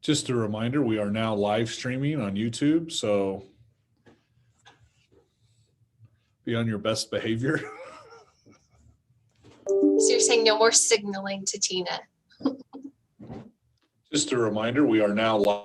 Just a reminder, we are now live streaming on YouTube, so be on your best behavior. So you're saying no more signaling to Tina? Just a reminder, we are now live.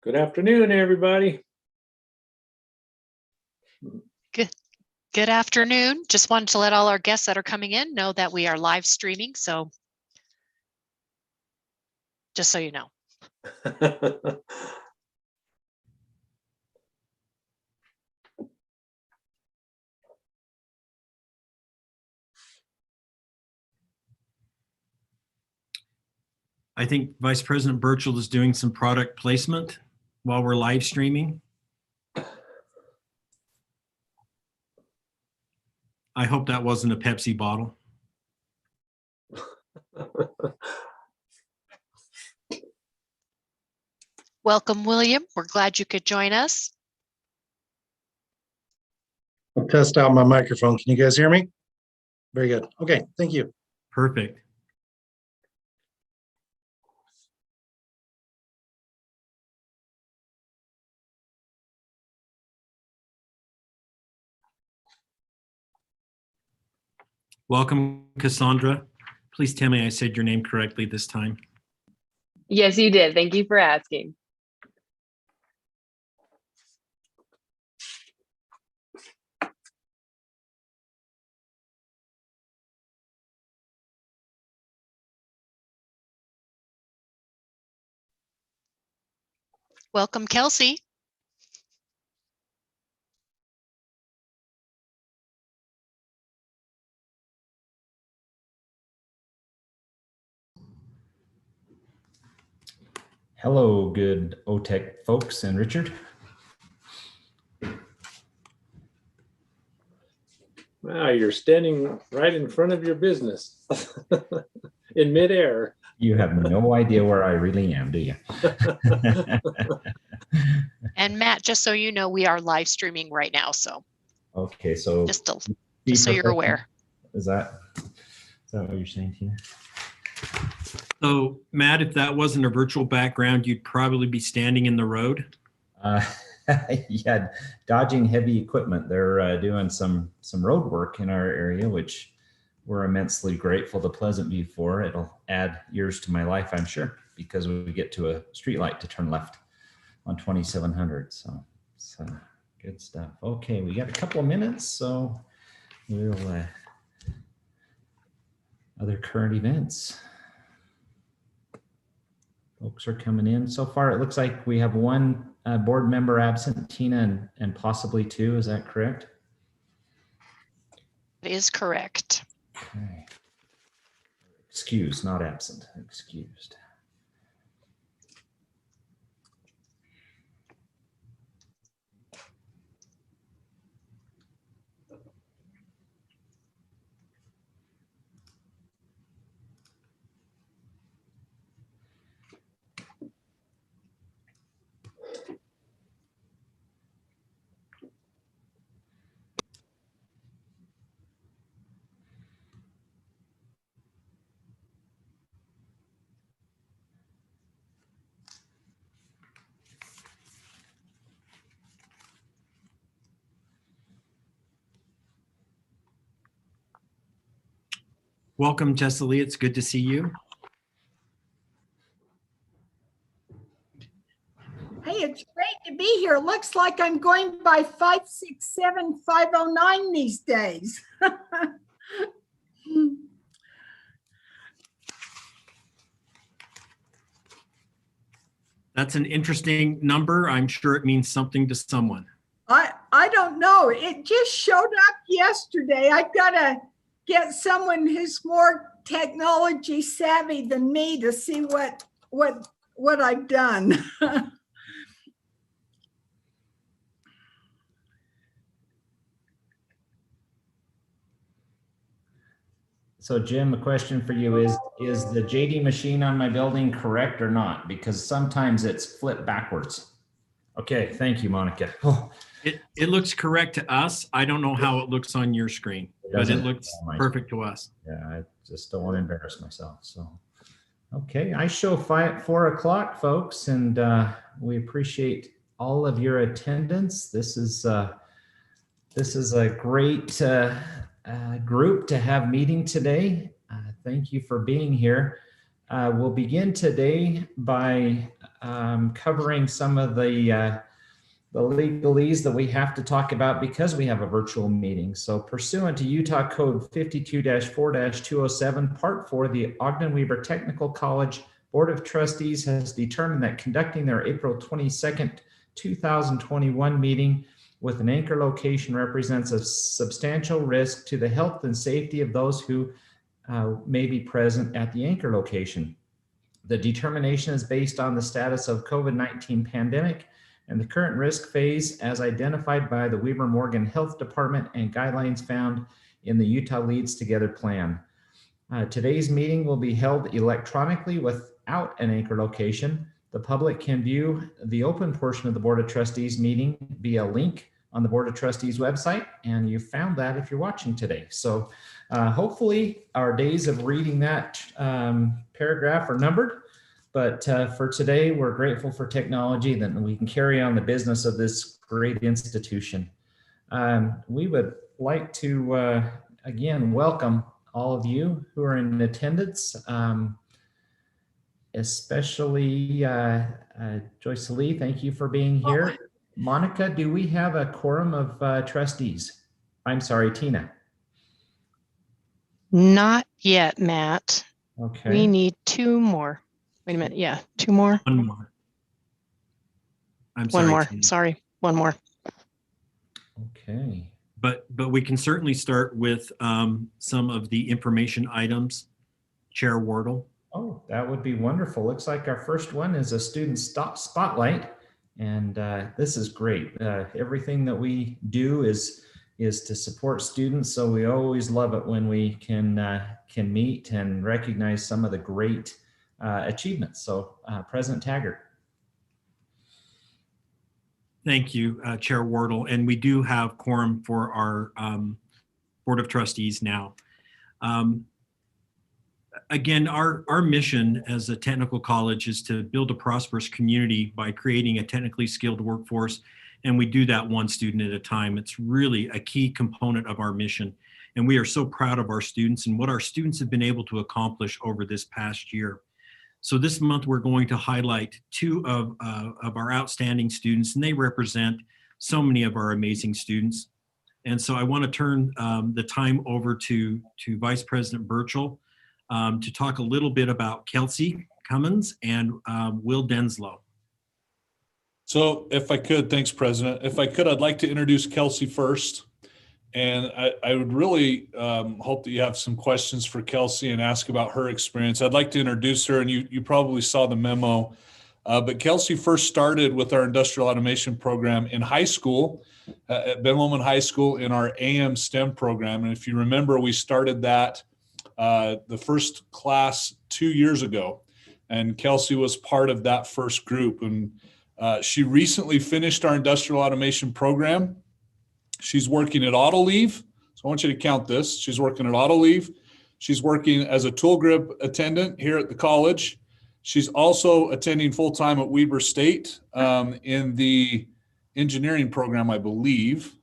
Good afternoon, everybody. Good afternoon. Just wanted to let all our guests that are coming in know that we are live streaming. So just so you know. I think Vice President Burchell is doing some product placement while we're live streaming. I hope that wasn't a Pepsi bottle. Welcome, William. We're glad you could join us. I'll test out my microphone. Can you guys hear me? Very good. Okay, thank you. Perfect. Welcome, Cassandra. Please tell me I said your name correctly this time. Yes, you did. Thank you for asking. Welcome, Kelsey. Hello, good OTEC folks and Richard. Wow, you're standing right in front of your business in midair. You have no idea where I really am, do you? And Matt, just so you know, we are live streaming right now. So Okay, so just so you're aware. Is that what you're saying, Tina? So, Matt, if that wasn't a virtual background, you'd probably be standing in the road. Yeah, dodging heavy equipment. They're doing some road work in our area, which we're immensely grateful to Pleasant View for. It'll add years to my life, I'm sure, because we get to a street light to turn left on 2700. So it's good stuff. Okay, we got a couple of minutes, so we'll other current events. Folks are coming in. So far, it looks like we have one board member absent, Tina, and possibly two. Is that correct? That is correct. Okay. Excused, not absent. Excused. Welcome, Jessica. It's good to see you. Hey, it's great to be here. Looks like I'm going by 567 509 these days. That's an interesting number. I'm sure it means something to someone. I don't know. It just showed up yesterday. I've got to get someone who's more technology savvy than me to see what I've done. So Jim, a question for you is the JD machine on my building correct or not? Because sometimes it's flipped backwards. Okay, thank you, Monica. Oh, It looks correct to us. I don't know how it looks on your screen, but it looks perfect to us. yeah, I just don't want to embarrass myself. So, okay, I show 4 o'clock, folks, and we appreciate all of your attendance. This is a great group to have meeting today. Thank you for being here. We'll begin today by covering some of the legalese that we have to talk about because we have a virtual meeting. So pursuant to Utah Code 52-4-207, Part 4, the Ogden-Weber Technical College Board of Trustees has determined that conducting their April 22nd, 2021 meeting with an anchor location represents a substantial risk to the health and safety of those who may be present at the anchor location. The determination is based on the status of COVID-19 pandemic and the current risk phase as identified by the Weber Morgan Health Department and guidelines found in the Utah Leads Together plan. Today's meeting will be held electronically without an anchor location. The public can view the open portion of the Board of Trustees meeting via link on the Board of Trustees website, and you found that if you're watching today. So hopefully our days of reading that paragraph are numbered. But for today, we're grateful for technology that we can carry on the business of this great institution. We would like to, again, welcome all of you who are in attendance, especially Joyce Lee, thank you for being here. Monica, do we have a quorum of trustees? I'm sorry, Tina. Not yet, Matt. Okay. We need 2 more. Wait a minute. Yeah, 2 more. 1 more. I'm One sorry. more. Tina. Sorry. 1 more. Okay. But we can certainly start with some of the information items. Chair Wardle. Oh, that would be wonderful. Looks like our first one is a student spotlight. And this is great. Everything that we do is to support students. So we always love it when we can meet and recognize some of the great achievements. So President Taggart. Thank you, Chair Wardle. And we do have quorum for our Board of Trustees now. Again, our mission as a technical college is to build a prosperous community by creating a technically skilled workforce. And we do that 1 student at a time. It's really a key component of our mission. And we are so proud of our students and what our students have been able to accomplish over this past year. So this month, we're going to highlight 2 of our outstanding students, and they represent so many of our amazing students. And so I want to turn the time over to Vice President Burchell to talk a little bit about Kelsey Cummins and Will Denslow. So if I could, thanks, President. If I could, I'd like to introduce Kelsey first. And I would really hope that you have some questions for Kelsey and ask about her experience. I'd like to introduce her, and you probably saw the memo. But Kelsey first started with our industrial automation program in high school, at Ben Lomond High School in our AM STEM program. And if you remember, we started that the first class 2 years ago. And Kelsey was part of that first group. And she recently finished our industrial automation program. She's working at Autoliv. So I want you to count this. She's working at Autoliv. She's working as a tool grip attendant here at the college. She's also attending full-time at Weber State in the engineering program, I believe.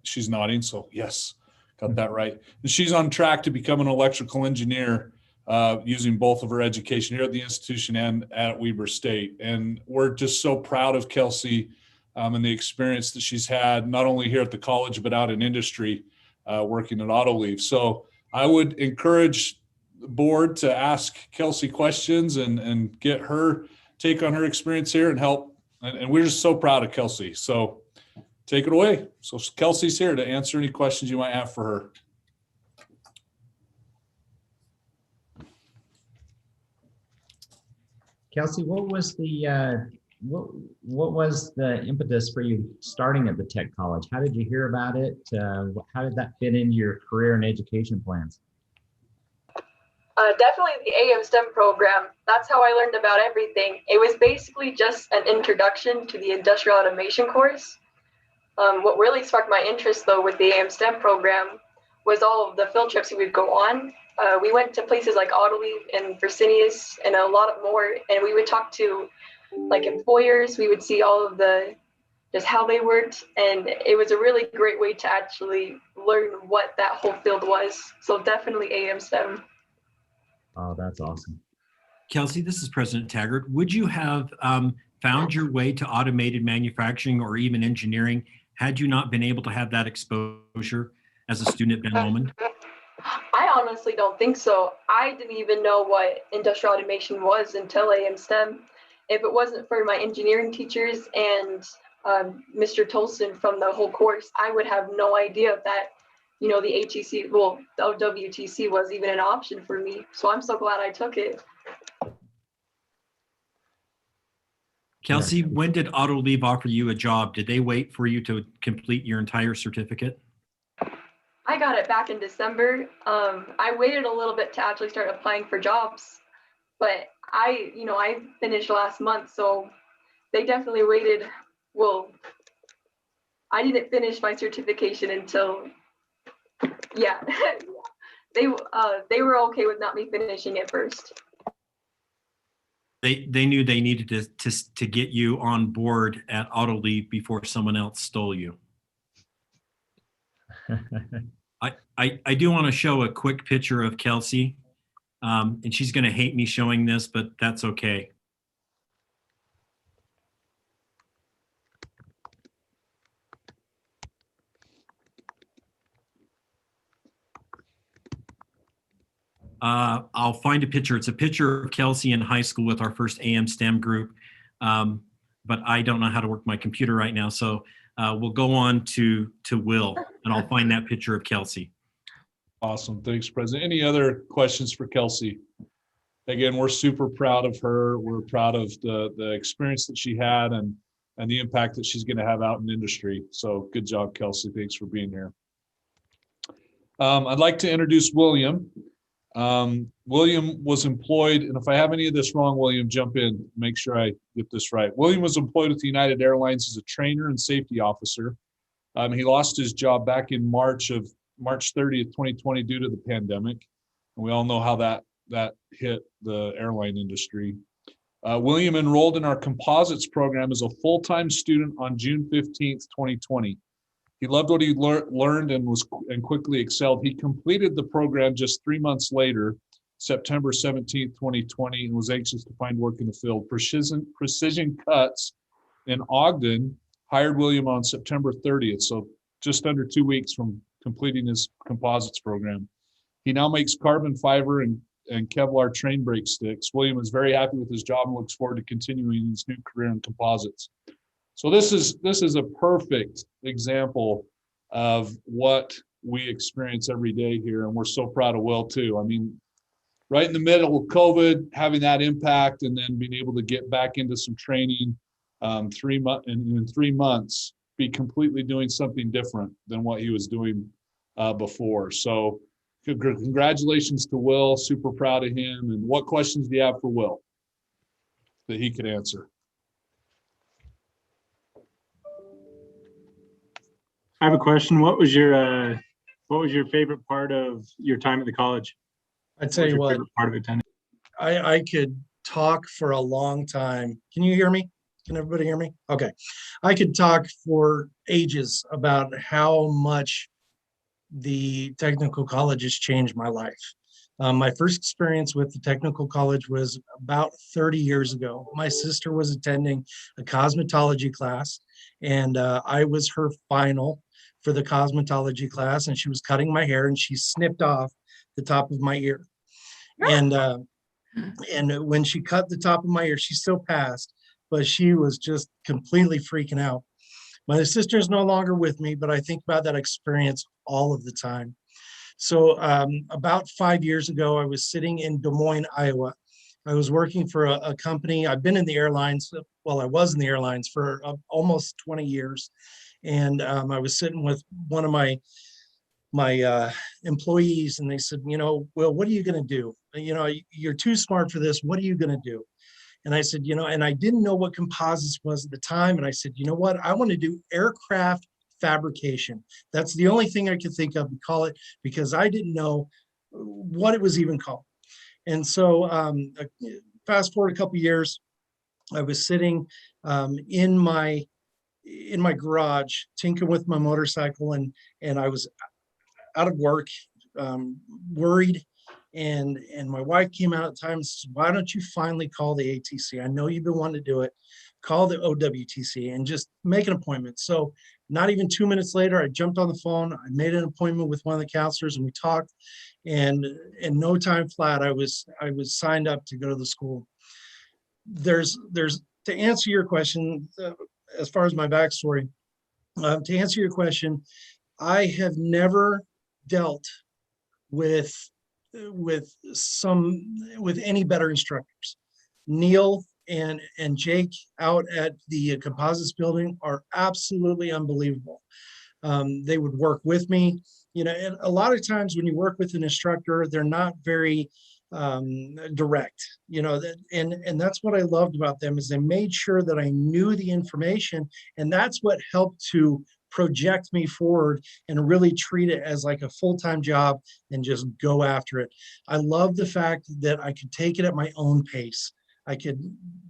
She's nodding, so yes. Got that right. And she's on track to become an electrical engineer using both of her education here at the institution and at Weber State. And we're just so proud of Kelsey and the experience that she's had, not only here at the college, but out in industry working at Autoleave. So I would encourage the board to ask Kelsey questions and get her take on her experience here and help. And we're just so proud of Kelsey. So take it away. So Kelsey's here to answer any questions you might have for her. Kelsey, what was the what was the impetus for you starting at the tech college? How did you hear about it? How did that fit into your career and education plans? Definitely the AM STEM program. That's how I learned about everything. It was basically just an introduction to the industrial automation course. What really sparked my interest, though, with the AM STEM program was all of the field trips we would go on. We went to places like Autoleave and Fresenius and a lot more, and we would talk to like employers. We would see all of just how they worked, and it was a really great way to actually learn what that whole field was. So definitely AM STEM. Oh, that's awesome. Kelsey, this is President Taggart. Would you have found your way to automated manufacturing or even engineering had you not been able to have that exposure as a student at Ben Lomond? I honestly don't think so. I didn't even know what industrial automation was until AM STEM. If it wasn't for my engineering teachers and Mr. Tolson from the whole course, I would have no idea that, the HEC, the WTC was even an option for me. So I'm so glad I took it. Kelsey, when did Autoleave offer you a job? Did they wait for you to complete your entire certificate? I got it back in December. I waited a little bit to actually start applying for jobs, but I finished last month, so they definitely waited. Well, I didn't finish my certification until, yeah, they were okay with not me finishing it first. They knew they needed to get you on board at Autoleave before someone else stole you. I do want to show a quick picture of Kelsey, and she's going to hate me showing this, but that's okay. I'll find a picture. It's a picture of Kelsey in high school with our first AM STEM group, but I don't know how to work my computer right now, so we'll go on to Will, and I'll find that picture of Kelsey. Awesome. Thanks, President. Any other questions for Kelsey? Again, we're super proud of her. We're proud of the experience that she had and the impact that she's going to have out in industry. So good job, Kelsey. Thanks for being here. I'd like to introduce William. William was employed, and if I have any of this wrong, William, jump in, make sure I get this right. William was employed with United Airlines as a trainer and safety officer. He lost his job back in March 30th, 2020 due to the pandemic. And we all know how that hit the airline industry. William enrolled in our composites program as a full-time student on June 15th, 2020. He loved what he learned and quickly excelled. He completed the program just 3 months later, September 17th, 2020, and was anxious to find work in the field. Precision Cuts in Ogden hired William on September 30th, so just under 2 weeks from completing his composites program. He now makes carbon fiber and Kevlar train brake sticks. William is very happy with his job and looks forward to continuing his new career in composites. So this is a perfect example of what we experience every day here, and we're so proud of Will too. I mean, right in the middle of COVID, having that impact, and then being able to get back into some training, 3 months, and in 3 months, be completely doing something different than what he was doing before. So, congratulations to Will. Super proud of him. And what questions do you have for Will that he could answer? I have a question. What was your favorite part of your time at the college? I tell you what, part of attending? I could talk for a long time. Can you hear me? Can everybody hear me? Okay. I could talk for ages about how much the technical college has changed my life. My first experience with the technical college was about 30 years ago. My sister was attending a cosmetology class, and I was her final for the cosmetology class, and she was cutting my hair, and she snipped off the top of my ear. And when she cut the top of my ear, she still passed, but she was just completely freaking out. My sister is no longer with me, but I think about that experience all of the time. So about 5 years ago, I was sitting in Des Moines, Iowa. I was working for a company. I've been in the airlines. Well, I was in the airlines for almost 20 years. And I was sitting with one of my employees, and they said, well, what are you going to do? You're too smart for this. What are you going to do? And I said, and I didn't know what composites was at the time. And I said, you know what? I want to do aircraft fabrication. That's the only thing I could think of to call it, because I didn't know what it was even called. And so fast forward a couple of years, I was sitting in my garage tinkering with my motorcycle, and I was out of work, worried. And my wife came out at the time and said, why don't you finally call the ATC? I know you've been wanting to do it. Call the OWTC and just make an appointment. So not even 2 minutes later, I jumped on the phone. I made an appointment with one of the counselors, and we talked. And in no time flat, I was signed up to go to the school. There's to answer your question, as far as my backstory, to answer your question, I have never dealt with any better instructors. Neil and Jake out at the composites building are absolutely unbelievable. They would work with me, and a lot of times when you work with an instructor, they're not very direct, and that's what I loved about them, is they made sure that I knew the information, and that's what helped to project me forward and really treat it as like a full-time job and just go after it. I love the fact that I could take it at my own pace. I could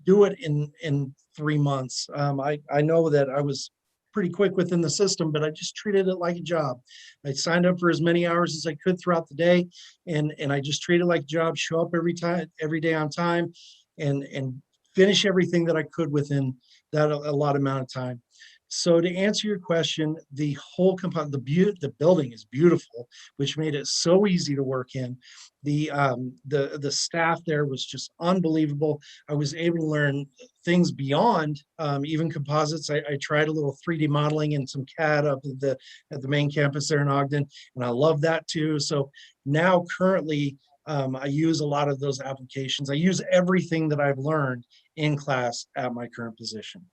do it in 3 months. I know that I was pretty quick within the system, but I just treated it like a job. I signed up for as many hours as I could throughout the day, and I just treated it like a job, show up every day on time, and finish everything that I could within that allotted amount of time. So to answer your question, the whole compound, the building is beautiful, which made it so easy to work in. The staff there was just unbelievable. I was able to learn things beyond even composites. I tried a little 3D modeling and some CAD up at the main campus there in Ogden, and I love that too. So now currently I use a lot of those applications. I use everything that I've learned in class at my current position.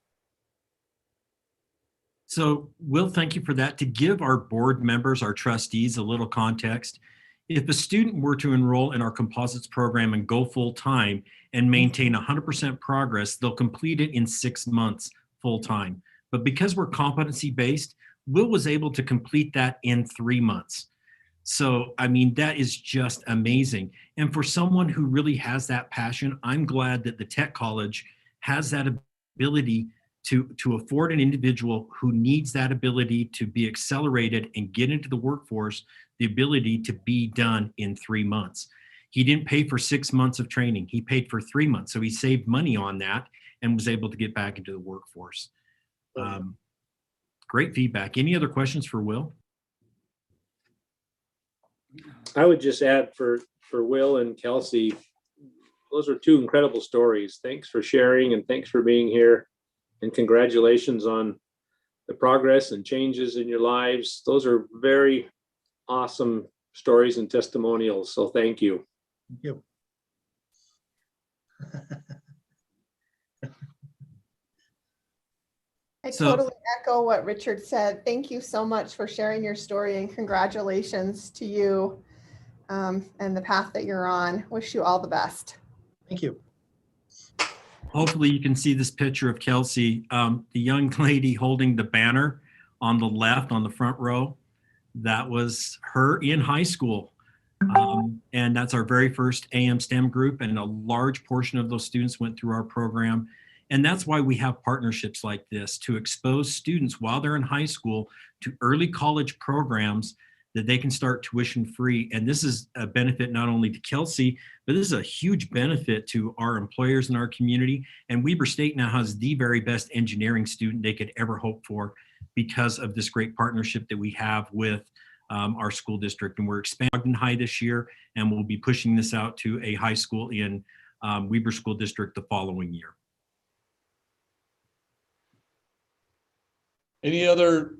So Will, thank you for that. To give our board members, our trustees, a little context, if a student were to enroll in our composites program and go full time and maintain 100% progress, they'll complete it in 6 months full time. But because we're competency based, Will was able to complete that in 3 months. So, I mean, that is just amazing. And for someone who really has that passion, I'm glad that the tech college has that ability to afford an individual who needs that ability to be accelerated and get into the workforce, the ability to be done in 3 months. He didn't pay for 6 months of training. He paid for 3 months. So he saved money on that and was able to get back into the workforce. Great feedback. Any other questions for Will? I would just add for Will and Kelsey, those are two incredible stories. Thanks for sharing, and thanks for being here. And congratulations on the progress and changes in your lives. Those are very awesome stories and testimonials. So thank you. Thank you. I totally echo what Richard said. Thank you so much for sharing your story, and congratulations to you and the path that you're on. Wish you all the best. Thank you. Hopefully you can see this picture of Kelsey, the young lady holding the banner on the left on the front row. That was her in high school. And that's our very first AM STEM group, and a large portion of those students went through our program. And that's why we have partnerships like this, to expose students while they're in high school to early college programs that they can start tuition free. And this is a benefit not only to Kelsey, but this is a huge benefit to our employers in our community. And Weber State now has the very best engineering student they could ever hope for because of this great partnership that we have with our school district. And we're expanding Ogden High this year, and we'll be pushing this out to a high school in Weber School District the following year. Any other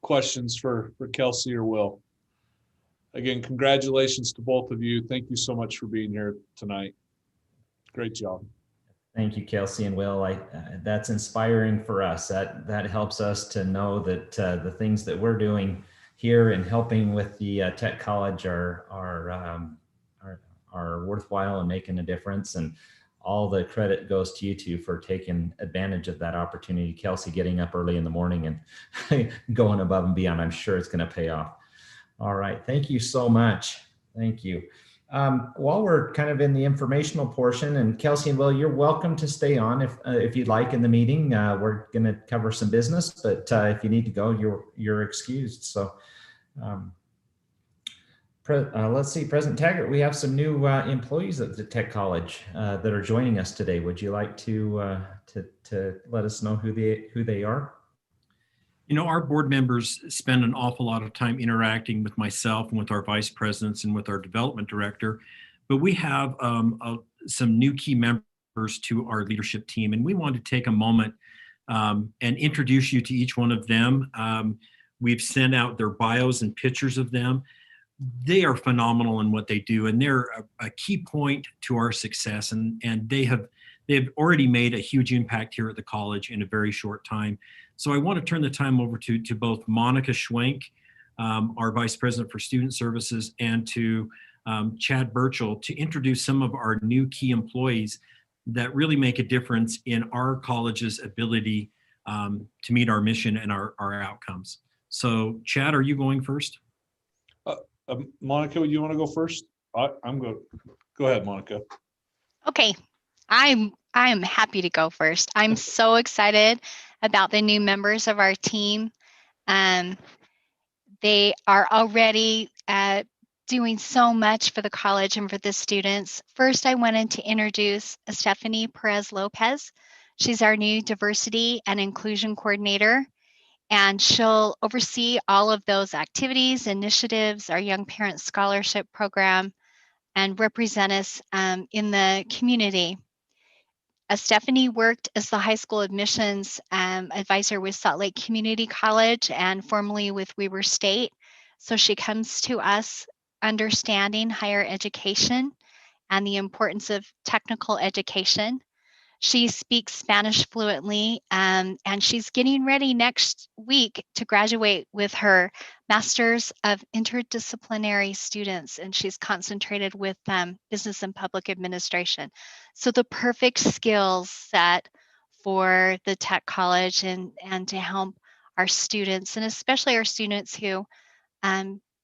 questions for Kelsey or Will? Again, congratulations to both of you. Thank you so much for being here tonight. Great job. Thank you, Kelsey and Will. That's inspiring for us. That helps us to know that the things that we're doing here and helping with the Tech College are worthwhile and making a difference. And all the credit goes to you two for taking advantage of that opportunity. Kelsey getting up early in the morning and going above and beyond. I'm sure it's going to pay off. All right. Thank you so much. Thank you. While we're kind of in the informational portion, and Kelsey and Will, you're welcome to stay on if you'd like in the meeting. We're going to cover some business, but if you need to go, you're excused. So let's see, President Taggart, we have some new employees at the Tech College that are joining us today. Would you like to let us know who they are? You know, our board members spend an awful lot of time interacting with myself and with our vice presidents and with our development director, but we have some new key members to our leadership team, and we want to take a moment and introduce you to each one of them. We've sent out their bios and pictures of them. They are phenomenal in what they do, and they're a key point to our success, and they've already made a huge impact here at the college in a very short time. So I want to turn the time over to both Monica Schwenk, our Vice President for Student Services, and to Chad Burchell to introduce some of our new key employees that really make a difference in our college's ability to meet our mission and our outcomes. So Chad, are you going first? Monica, you want to go first? I'm going. Go ahead, Monica. Okay, I am happy to go first. I'm so excited about the new members of our team. They are already doing so much for the college and for the students. First, I wanted to introduce Stephanie Perez Lopez. She's our new diversity and inclusion coordinator, and she'll oversee all of those activities, initiatives, our Young Parents Scholarship Program, and represent us in the community. Stephanie worked as the high school admissions advisor with Salt Lake Community College and formerly with Weber State. So she comes to us understanding higher education and the importance of technical education. She speaks Spanish fluently, and she's getting ready next week to graduate with her Master's of Interdisciplinary Students, and she's concentrated with Business and Public Administration. So the perfect skill set for the Tech College and to help our students, and especially our students who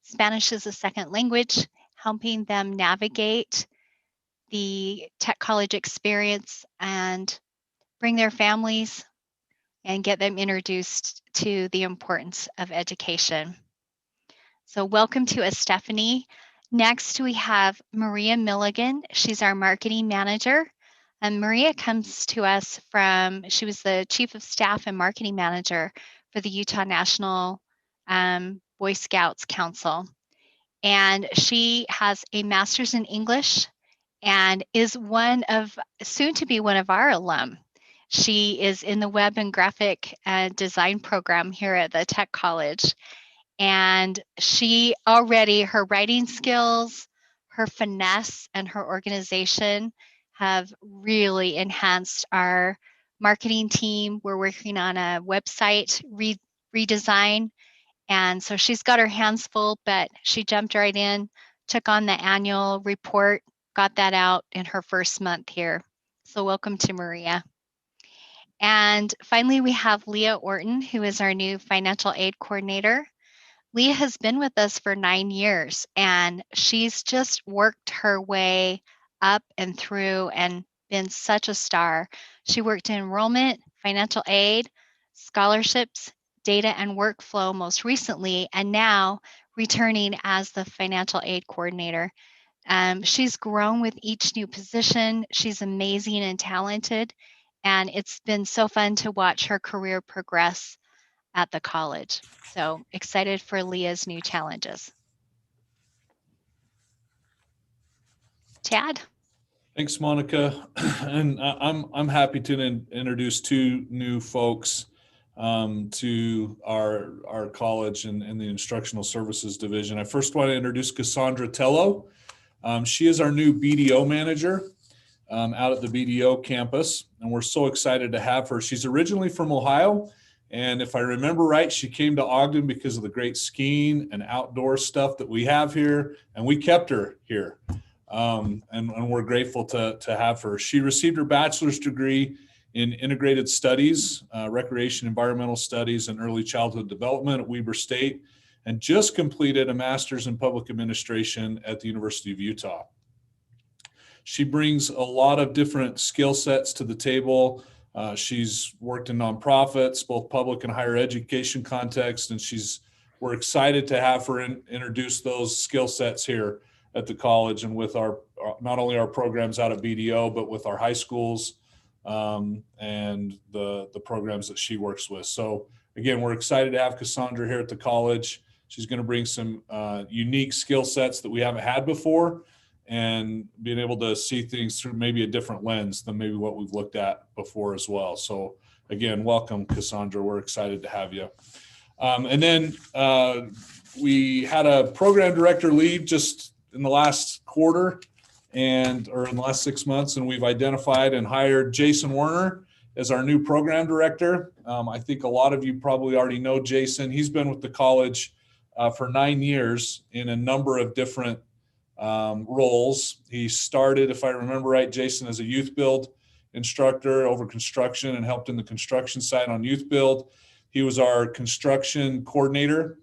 Spanish is a second language, helping them navigate the Tech College experience and bring their families and get them introduced to the importance of education. So welcome to us, Stephanie. Next, we have Maria Milligan. She's our marketing manager. And Maria comes to us she was the chief of staff and marketing manager for the Utah National Boy Scouts Council. And she has a master's in English and is soon to be one of our alum. She is in the web and graphic design program here at the Tech College. And her writing skills, her finesse, and her organization have really enhanced our marketing team. We're working on a website redesign. And so she's got her hands full, but she jumped right in, took on the annual report, got that out in her first month here. So welcome to Maria. And finally, we have Leah Orton, who is our new financial aid coordinator. Leah has been with us for 9 years, and she's just worked her way up and through and been such a star. She worked in enrollment, financial aid, scholarships, data and workflow most recently, and now returning as the financial aid coordinator. She's grown with each new position. She's amazing and talented, and it's been so fun to watch her career progress at the college. So excited for Leah's new challenges. Chad? Thanks, Monica. And I'm happy to introduce two new folks to our college and the Instructional Services Division. I first want to introduce Cassandra Tello. She is our new BDO manager out at the BDO campus, and we're so excited to have her. She's originally from Ohio, and if I remember right, she came to Ogden because of the great skiing and outdoor stuff that we have here, and we kept her here. And we're grateful to have her. She received her bachelor's degree in integrated studies, recreation, environmental studies, and early childhood development at Weber State, and just completed a master's in public administration at the University of Utah. She brings a lot of different skill sets to the table. She's worked in nonprofits, both public and higher education context, and we're excited to have her introduce those skill sets here at the college and with our not only our programs out at BDO, but with our high schools and the programs that she works with. So again, we're excited to have Cassandra here at the college. She's going to bring some unique skill sets that we haven't had before, and being able to see things through maybe a different lens than maybe what we've looked at before as well. So again, welcome, Cassandra. We're excited to have you. And then we had a program director leave just in the last quarter or in the last 6 months, and we've identified and hired Jason Werner as our new program director. I think a lot of you probably already know Jason. He's been with the college for 9 years in a number of different roles. He started, if I remember right, Jason, as a youth build instructor over construction and helped in the construction side on youth build. He was our construction coordinator,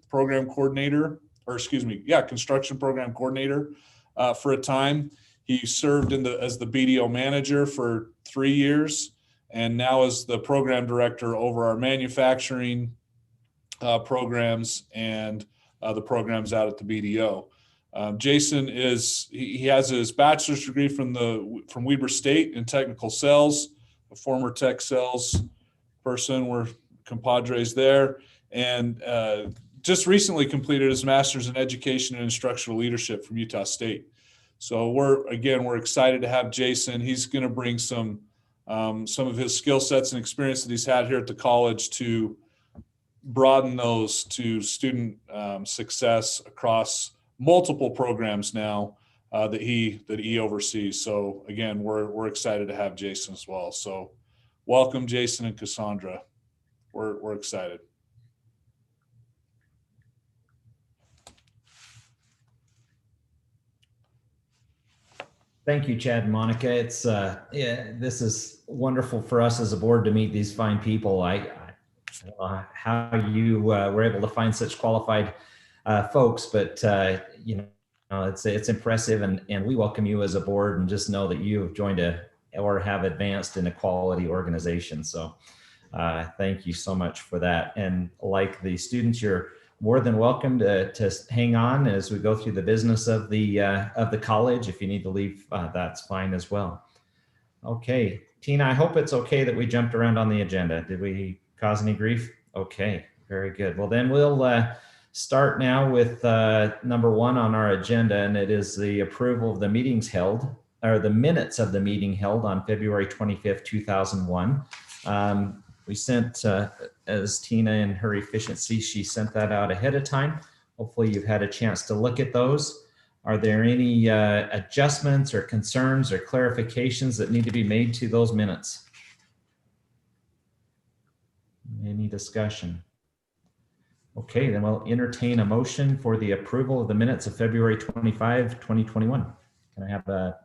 construction program coordinator for a time. He served as the BDO manager for 3 years, and now is the program director over our manufacturing programs and the programs out at the BDO. Jason he has his bachelor's degree from Weber State in technical sales, a former tech sales person. We're compadres there, and just recently completed his master's in education and instructional leadership from Utah State. So we're excited to have Jason. He's going to bring some of his skill sets and experience that he's had here at the college to broaden those to student success across multiple programs now that he oversees. So again, we're excited to have Jason as well. So welcome, Jason and Cassandra. We're excited. Thank you, Chad and Monica. It's this is wonderful for us as a board to meet these fine people. I don't know how you were able to find such qualified folks, but it's impressive, and we welcome you as a board, and just know that you have joined or have advanced in a quality organization. So thank you so much for that. And like the students, you're more than welcome to hang on as we go through the business of the college. If you need to leave, that's fine as well. Okay, Tina, I hope it's okay that we jumped around on the agenda. Did we cause any grief? Okay, very good. Well, then we'll start now with number 1 on our agenda, and it is the approval of the meetings held, or the minutes of the meeting held on February 25th, 2001. We sent, as Tina in her efficiency, she sent that out ahead of time. Hopefully you've had a chance to look at those. Are there any adjustments or concerns or clarifications that need to be made to those minutes? Any discussion? Okay, then we'll entertain a motion for the approval of the minutes of February 25, 2021. Can I have a...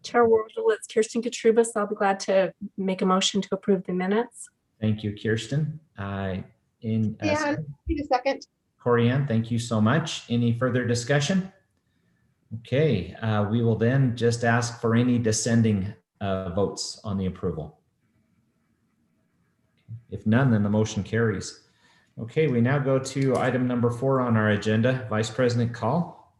Chair Wardle, it's Kirsten Katrubis. I'll be glad to make a motion to approve the minutes. Thank you, Kirsten. Yeah, need a second. Corianne, thank you so much. Any further discussion? Okay, we will then just ask for any dissenting votes on the approval. If none, then the motion carries. Okay, we now go to item number 4 on our agenda, Vice President Call.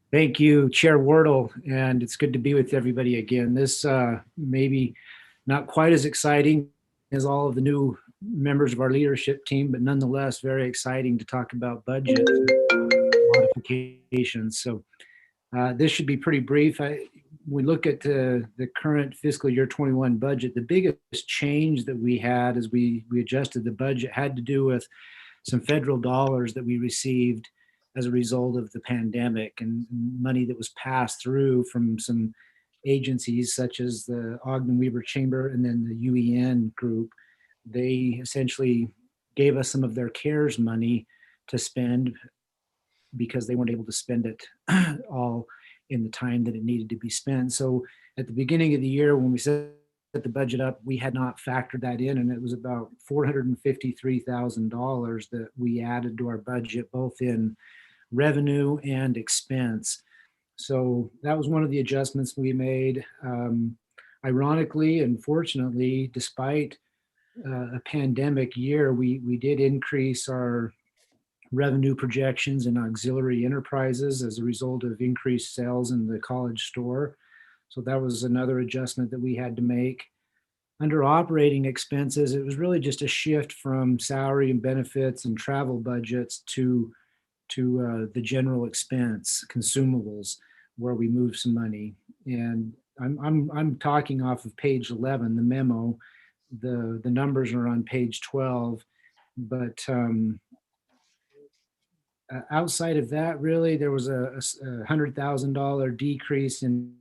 Thank you, Chair Wardle, and it's good to be with everybody again. This maybe not quite as exciting as all of the new members of our leadership team, but nonetheless very exciting to talk about budget modifications. So this should be pretty brief. We look at the current fiscal year 21 budget. The biggest change that we had as we adjusted the budget had to do with some federal dollars that we received as a result of the pandemic, and money that was passed through from some agencies such as the Ogden-Weber Chamber and then the UEN group. They essentially gave us some of their CARES money to spend because they weren't able to spend it all in the time that it needed to be spent. So at the beginning of the year, when we set the budget up, we had not factored that in, and it was about $453,000 that we added to our budget, both in revenue and expense. So that was one of the adjustments we made. Ironically and fortunately, despite a pandemic year, we did increase our revenue projections in auxiliary enterprises as a result of increased sales in the college store. So that was another adjustment that we had to make. Under operating expenses, it was really just a shift from salary and benefits and travel budgets to the general expense consumables, where we moved some money. And I'm talking off of page 11, the memo. The numbers are on page 12, but outside of that, really, there was a $100,000 decrease in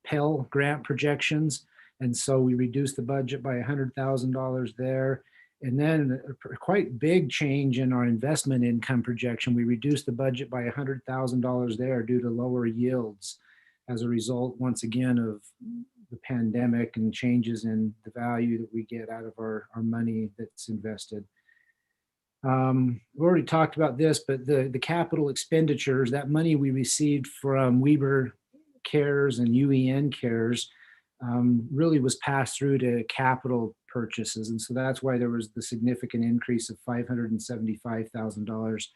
Pell grant projections, and so we reduced the budget by $100,000 there. And then a quite big change in our investment income projection. We reduced the budget by $100,000 there due to lower yields as a result, once again, of the pandemic and changes in the value that we get out of our money that's invested. We already talked about this, but the capital expenditures, that money we received from Weber CARES and UEN CARES, really was passed through to capital purchases. And so that's why there was the significant increase of $575,000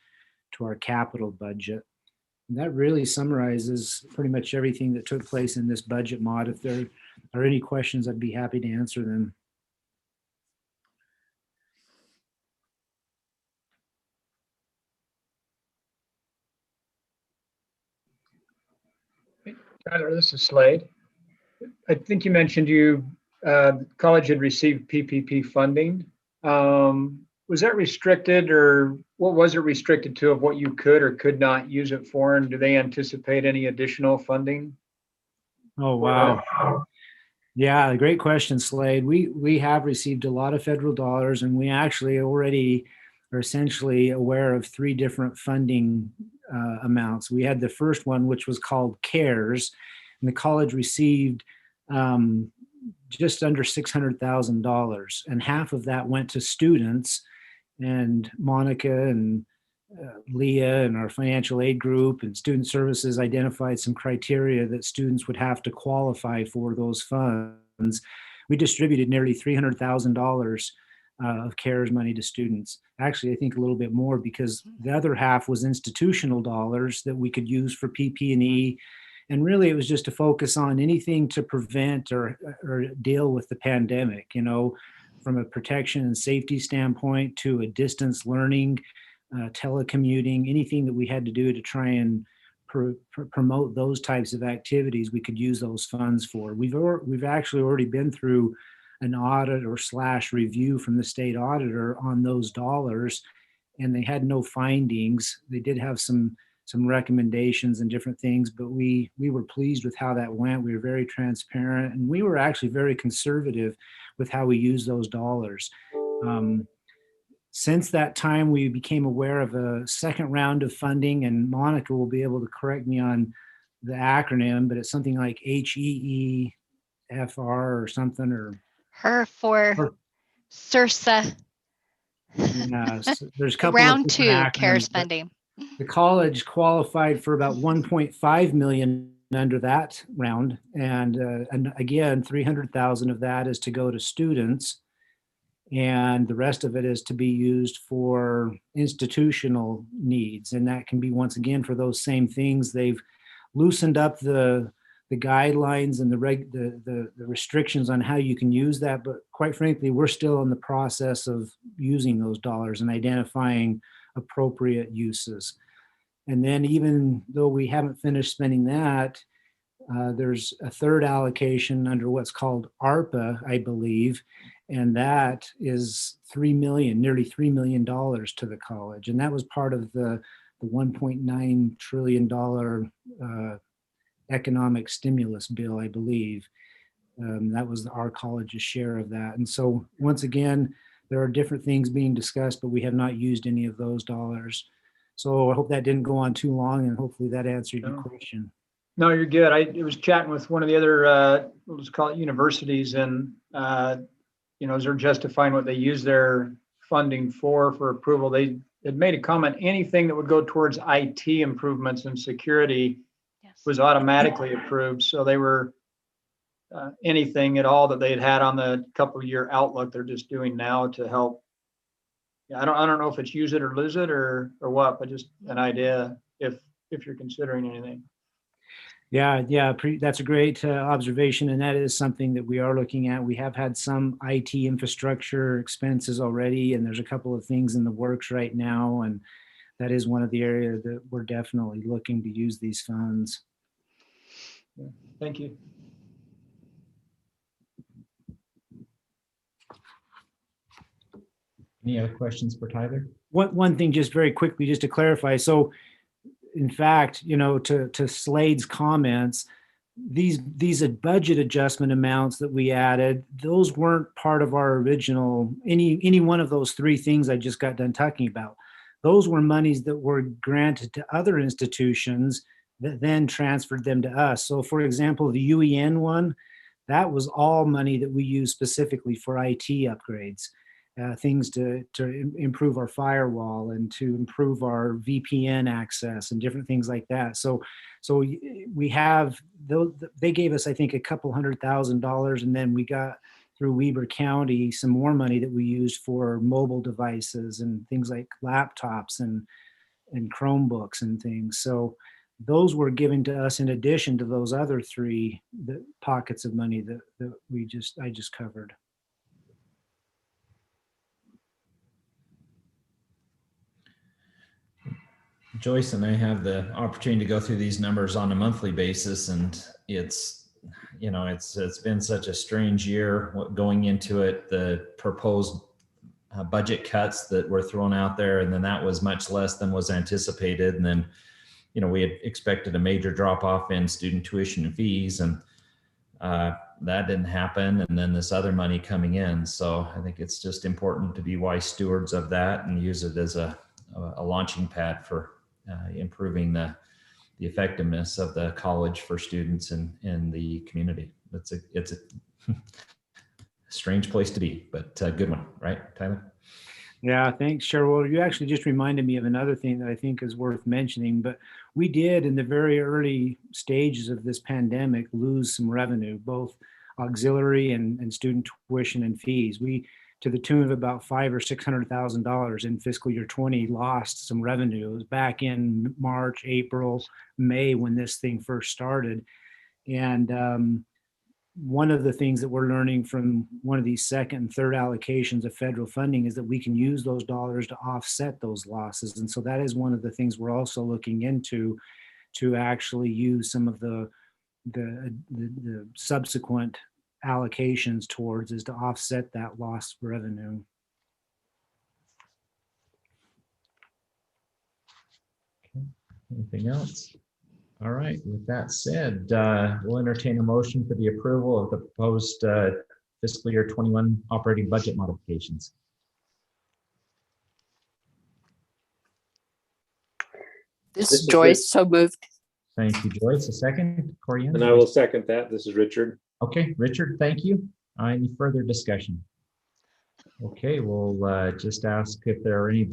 to our capital budget. And that really summarizes pretty much everything that took place in this budget mod. If there are any questions, I'd be happy to answer them. Tyler, this is Slade. I think you mentioned college had received PPP funding. Was that restricted, or what was it restricted to, of what you could or could not use it for? And do they anticipate any additional funding? Oh, wow. Yeah, great question, Slade. We have received a lot of federal dollars, and we actually already are essentially aware of 3 different funding amounts. We had the first one, which was called CARES, and the college received just under $600,000, and half of that went to students. And Monica and Leah and our financial aid group and student services identified some criteria that students would have to qualify for those funds. We distributed nearly $300,000 of CARES money to students. Actually, I think a little bit more, because the other half was institutional dollars that we could use for PP&E. And really, it was just to focus on anything to prevent or deal with the pandemic, from a protection and safety standpoint to a distance learning, telecommuting, anything that we had to do to try and promote those types of activities, we could use those funds for. We've actually already been through an audit or / review from the state auditor on those dollars, and they had no findings. They did have some recommendations and different things, but we were pleased with how that went. We were very transparent, and we were actually very conservative with how we use those dollars. Since that time, we became aware of a second round of funding, and Monica will be able to correct me on the acronym, but it's something like HEEFR or something, or Her for CIRSA. Yeah, so there's a couple Round of 2 different CARES acronyms, but funding. the college qualified for about $1.5 million under that round. And again, 300,000 of that is to go to students. And the rest of it is to be used for institutional needs. And that can be, once again, for those same things. They've loosened up the guidelines and the restrictions on how you can use that. But quite frankly, we're still in the process of using those dollars and identifying appropriate uses. And then even though we haven't finished spending that, there's a third allocation under what's called ARPA, I believe, and that is nearly $3 million to the college. And that was part of the $1.9 trillion economic stimulus bill, I believe. That was our college's share of that. And so once again, there are different things being discussed, but we have not used any of those dollars. So I hope that didn't go on too long, and hopefully that answered your question. No, you're good. I was chatting with one of the other, let's call it universities, and as they're justifying what they use their funding for approval, they had made a comment, anything that would go towards IT improvements and security was automatically approved. So they were, anything at all that they had on the couple-year outlook, they're just doing now to help. Yeah, I don't know if it's use it or lose it or what, but just an idea if you're considering anything. Yeah, that's a great observation, and that is something that we are looking at. We have had some IT infrastructure expenses already, and there's a couple of things in the works right now, and that is one of the areas that we're definitely looking to use these funds. Yeah, thank you. Any other questions for Tyler? One thing, just very quickly, just to clarify. So, in fact, to Slade's comments, these budget adjustment amounts that we added, those weren't part of our original, any one of those three things I just got done talking about. Those were monies that were granted to other institutions that then transferred them to us. So for example, the UEN one, that was all money that we used specifically for IT upgrades. Things to improve our firewall and to improve our VPN access and different things like that. So we have, they gave us, I think, a couple $100,000, and then we got through Weber County some more money that we used for mobile devices and things like laptops and Chromebooks and things. So those were given to us in addition to those other three pockets of money that I just covered. Joyce and I have the opportunity to go through these numbers on a monthly basis, and it's been such a strange year going into it. The proposed budget cuts that were thrown out there, and then that was much less than was anticipated. And then, we had expected a major drop off in student tuition and fees, and that didn't happen. And then this other money coming in. So I think it's just important to be wise stewards of that and use it as a launching pad for improving the effectiveness of the college for students and the community. It's a strange place to be, but a good one, right, Tyler? Yeah, thanks, Cheryl. You actually just reminded me of another thing that I think is worth mentioning, but we did in the very early stages of this pandemic lose some revenue, both auxiliary and student tuition and fees. We, to the tune of about $500,000 or $600,000 in fiscal year 20, lost some revenue. It was back in March, April, May when this thing first started. And one of the things that we're learning from one of these second and third allocations of federal funding is that we can use those dollars to offset those losses. And so that is one of the things we're also looking into, to actually use some of the subsequent allocations towards, is to offset that lost revenue. Okay. Anything else? All right. With that said, we'll entertain a motion for the approval of the proposed fiscal year 21 operating budget modifications. This is Joyce, so moved. Thank you, Joyce. A second, Corianne? And I will second that. This is Richard. Okay, Richard, thank you. Any further discussion? Okay, we'll just ask if there are any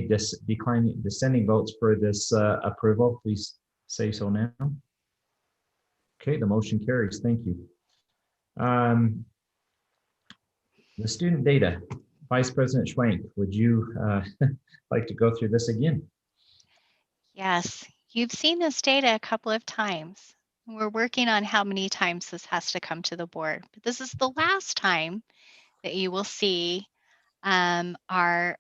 dissenting votes for this approval. Please say so now. Okay, the motion carries. Thank you. The student data, Vice President Schwank, would you like to go through this again? Yes, you've seen this data a couple of times. We're working on how many times this has to come to the board, but this is the last time that you will see our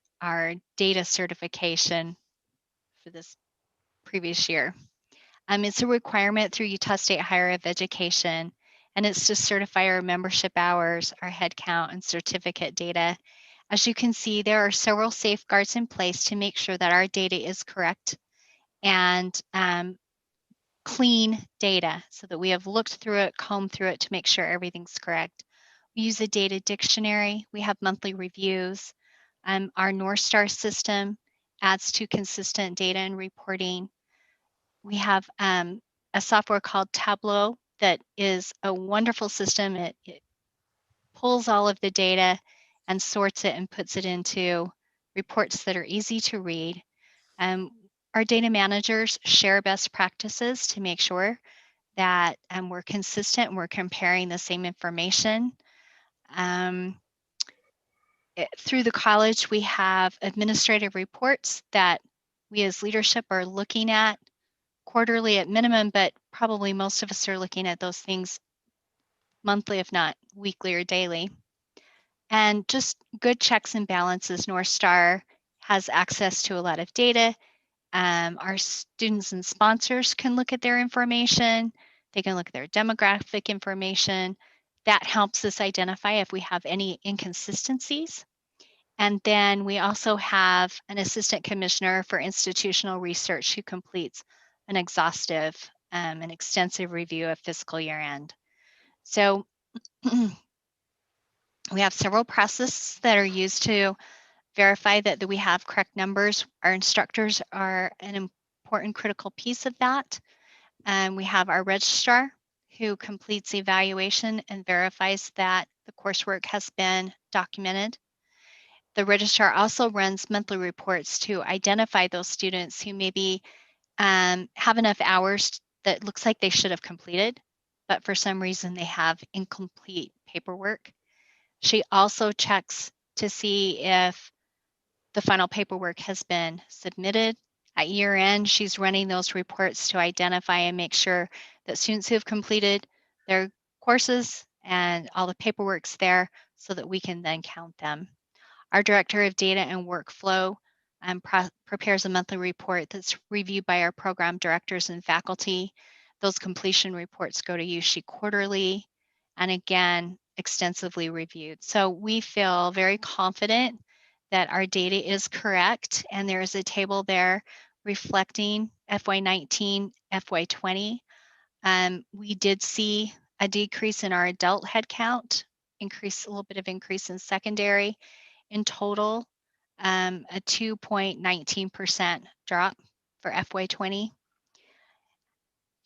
data certification for this previous year. It's a requirement through Utah State Higher Education, and it's to certify our membership hours, our head count, and certificate data. As you can see, there are several safeguards in place to make sure that our data is correct and clean data, so that we have looked through it, combed through it to make sure everything's correct. We use a data dictionary. We have monthly reviews. Our North Star system adds to consistent data and reporting. We have a software called Tableau that is a wonderful system. It pulls all of the data and sorts it and puts it into reports that are easy to read. Our data managers share best practices to make sure that we're consistent and we're comparing the same information. Through the college, we have administrative reports that we as leadership are looking at quarterly at minimum, but probably most of us are looking at those things monthly, if not weekly or daily. And just good checks and balances. North Star has access to a lot of data. Our students and sponsors can look at their information. They can look at their demographic information. That helps us identify if we have any inconsistencies. And then we also have an assistant commissioner for institutional research who completes an exhaustive and extensive review of fiscal year end. So we have several processes that are used to verify that we have correct numbers. Our instructors are an important critical piece of that. We have our registrar who completes the evaluation and verifies that the coursework has been documented. The registrar also runs monthly reports to identify those students who maybe have enough hours that looks like they should have completed, but for some reason they have incomplete paperwork. She also checks to see if the final paperwork has been submitted. At year end, she's running those reports to identify and make sure that students who have completed their courses and all the paperwork's there so that we can then count them. Our Director of Data and Workflow prepares a monthly report that's reviewed by our program directors and faculty. Those completion reports go to USHE quarterly and again, extensively reviewed. So we feel very confident that our data is correct, and there is a table there reflecting FY19, FY20. We did see a decrease in our adult headcount, a little bit of increase in secondary. In total, a 2.19% drop for FY20,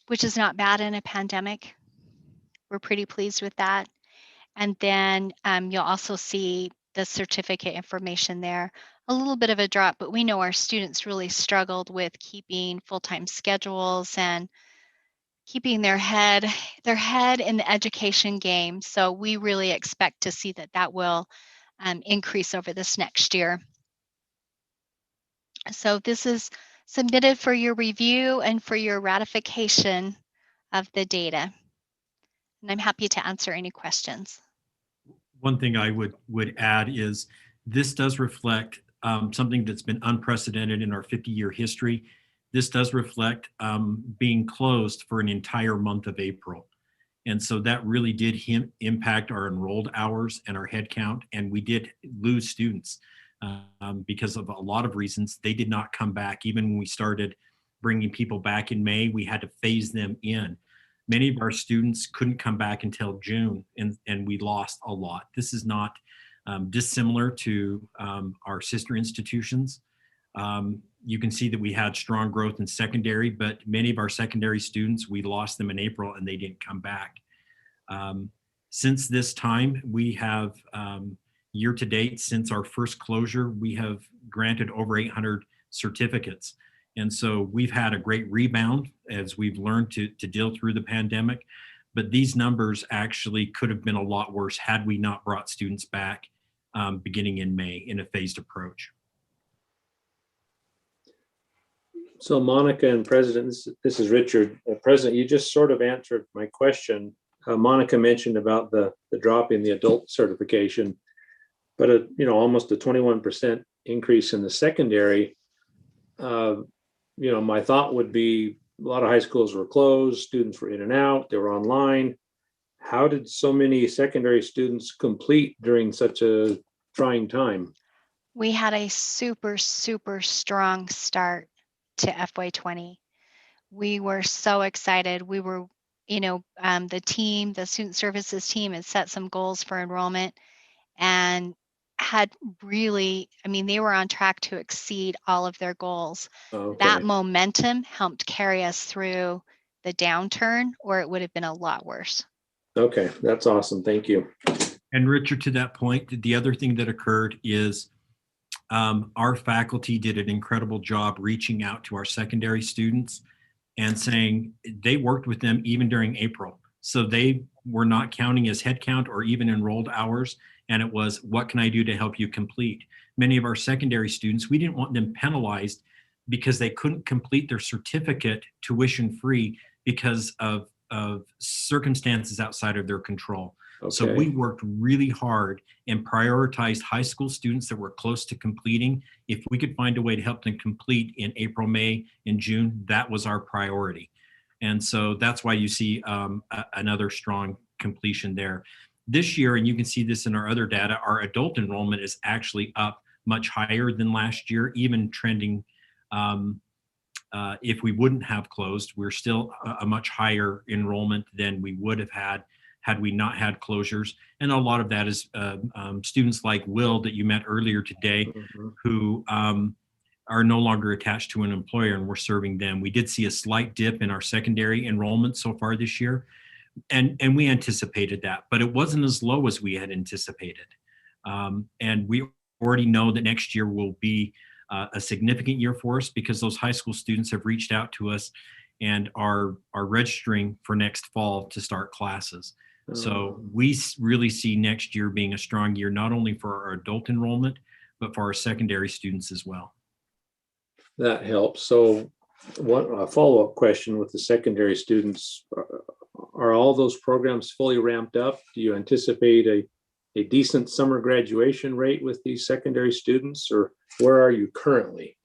which is not bad in a pandemic. We're pretty pleased with that. And then you'll also see the certificate information there. A little bit of a drop, but we know our students really struggled with keeping full-time schedules and keeping their head in the education game. So we really expect to see that will increase over this next year. So this is submitted for your review and for your ratification of the data. And I'm happy to answer any questions. One thing I would add is this does reflect something that's been unprecedented in our 50-year history. This does reflect being closed for an entire month of April. And so that really did impact our enrolled hours and our head count. And we did lose students because of a lot of reasons. They did not come back. Even when we started bringing people back in May, we had to phase them in. Many of our students couldn't come back until June, and we lost a lot. This is not dissimilar to our sister institutions. You can see that we had strong growth in secondary, but many of our secondary students, we lost them in April and they didn't come back. Since this time, we have year to date, since our first closure, we have granted over 800 certificates. And so we've had a great rebound as we've learned to deal through the pandemic. But these numbers actually could have been a lot worse had we not brought students back beginning in May in a phased approach. So Monica and President, this is Richard. President, you just sort of answered my question. Monica mentioned about the drop in the adult certification, but almost a 21% increase in the secondary. My thought would be a lot of high schools were closed, students were in and out, they were online. How did so many secondary students complete during such a trying time? We had a super, super strong start to FY20. We were so excited. We were, the team, the student services team had set some goals for enrollment and had really, they were on track to exceed all of their goals. Okay. That momentum helped carry us through the downturn, or it would have been a lot worse. Okay, that's awesome. Thank you. And Richard, to that point, the other thing that occurred is our faculty did an incredible job reaching out to our secondary students and saying they worked with them even during April. So they were not counting as headcount or even enrolled hours. And it was, what can I do to help you complete? Many of our secondary students, we didn't want them penalized because they couldn't complete their certificate tuition free because of circumstances outside of their control. Okay. So we worked really hard and prioritized high school students that were close to completing. If we could find a way to help them complete in April, May, and June, that was our priority. And so that's why you see another strong completion there. This year, and you can see this in our other data, our adult enrollment is actually up much higher than last year, even trending. If we wouldn't have closed, we're still a much higher enrollment than we would have had we not had closures. And a lot of that is students like Will that you met earlier today, who are no longer attached to an employer, and we're serving them. We did see a slight dip in our secondary enrollment so far this year, and we anticipated that, but it wasn't as low as we had anticipated. And we already know that next year will be a significant year for us because those high school students have reached out to us and are registering for next fall to start classes. So we really see next year being a strong year, not only for our adult enrollment, but for our secondary students as well. That helps. So a follow-up question with the secondary students, are all those programs fully ramped up? Do you anticipate a decent summer graduation rate with these secondary students, or where are you currently?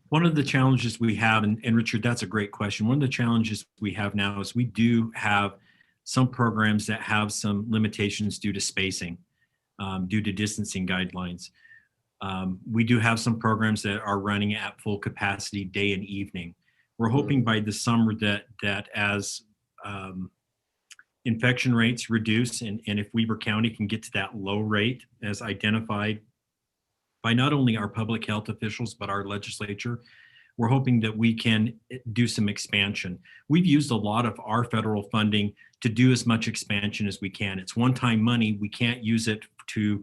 One of the challenges we have, and Richard, that's a great question. One of the challenges we have now is we do have some programs that have some limitations due to spacing, due to distancing guidelines. We do have some programs that are running at full capacity day and evening. We're hoping by the summer that as infection rates reduce, and if Weber County can get to that low rate as identified by not only our public health officials, but our legislature, we're hoping that we can do some expansion. We've used a lot of our federal funding to do as much expansion as we can. It's one-time money. We can't use it to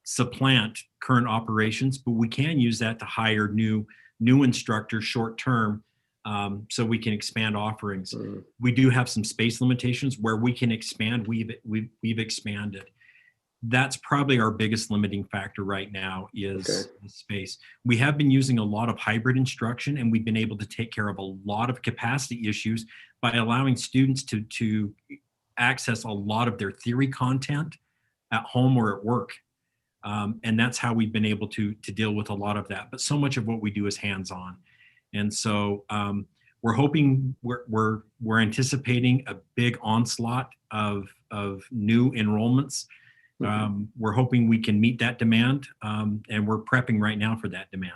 supplant current operations, but we can use that to hire new instructors short-term so we can expand offerings. We do have some space limitations where we can expand. We've expanded. That's probably our biggest limiting factor right now is the space. We have been using a lot of hybrid instruction, and we've been able to take care of a lot of capacity issues by allowing students to access a lot of their theory content at home or at work. And that's how we've been able to deal with a lot of that. But so much of what we do is hands-on. And so we're hoping, we're anticipating a big onslaught of new enrollments. We're hoping we can meet that demand, and we're prepping right now for that demand.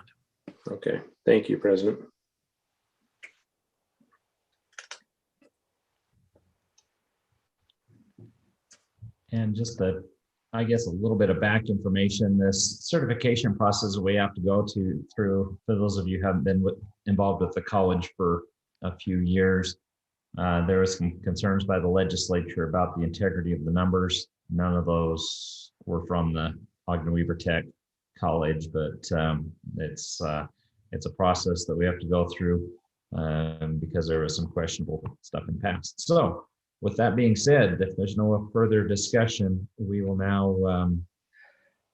Okay, thank you, President. And just I guess a little bit of back information, this certification process we have to go through, for those of you who haven't been involved with the college for a few years, there was some concerns by the legislature about the integrity of the numbers. None of those were from the Ogden-Weber Tech college, but it's a process that we have to go through because there was some questionable stuff in the past. So with that being said, if there's no further discussion, we will now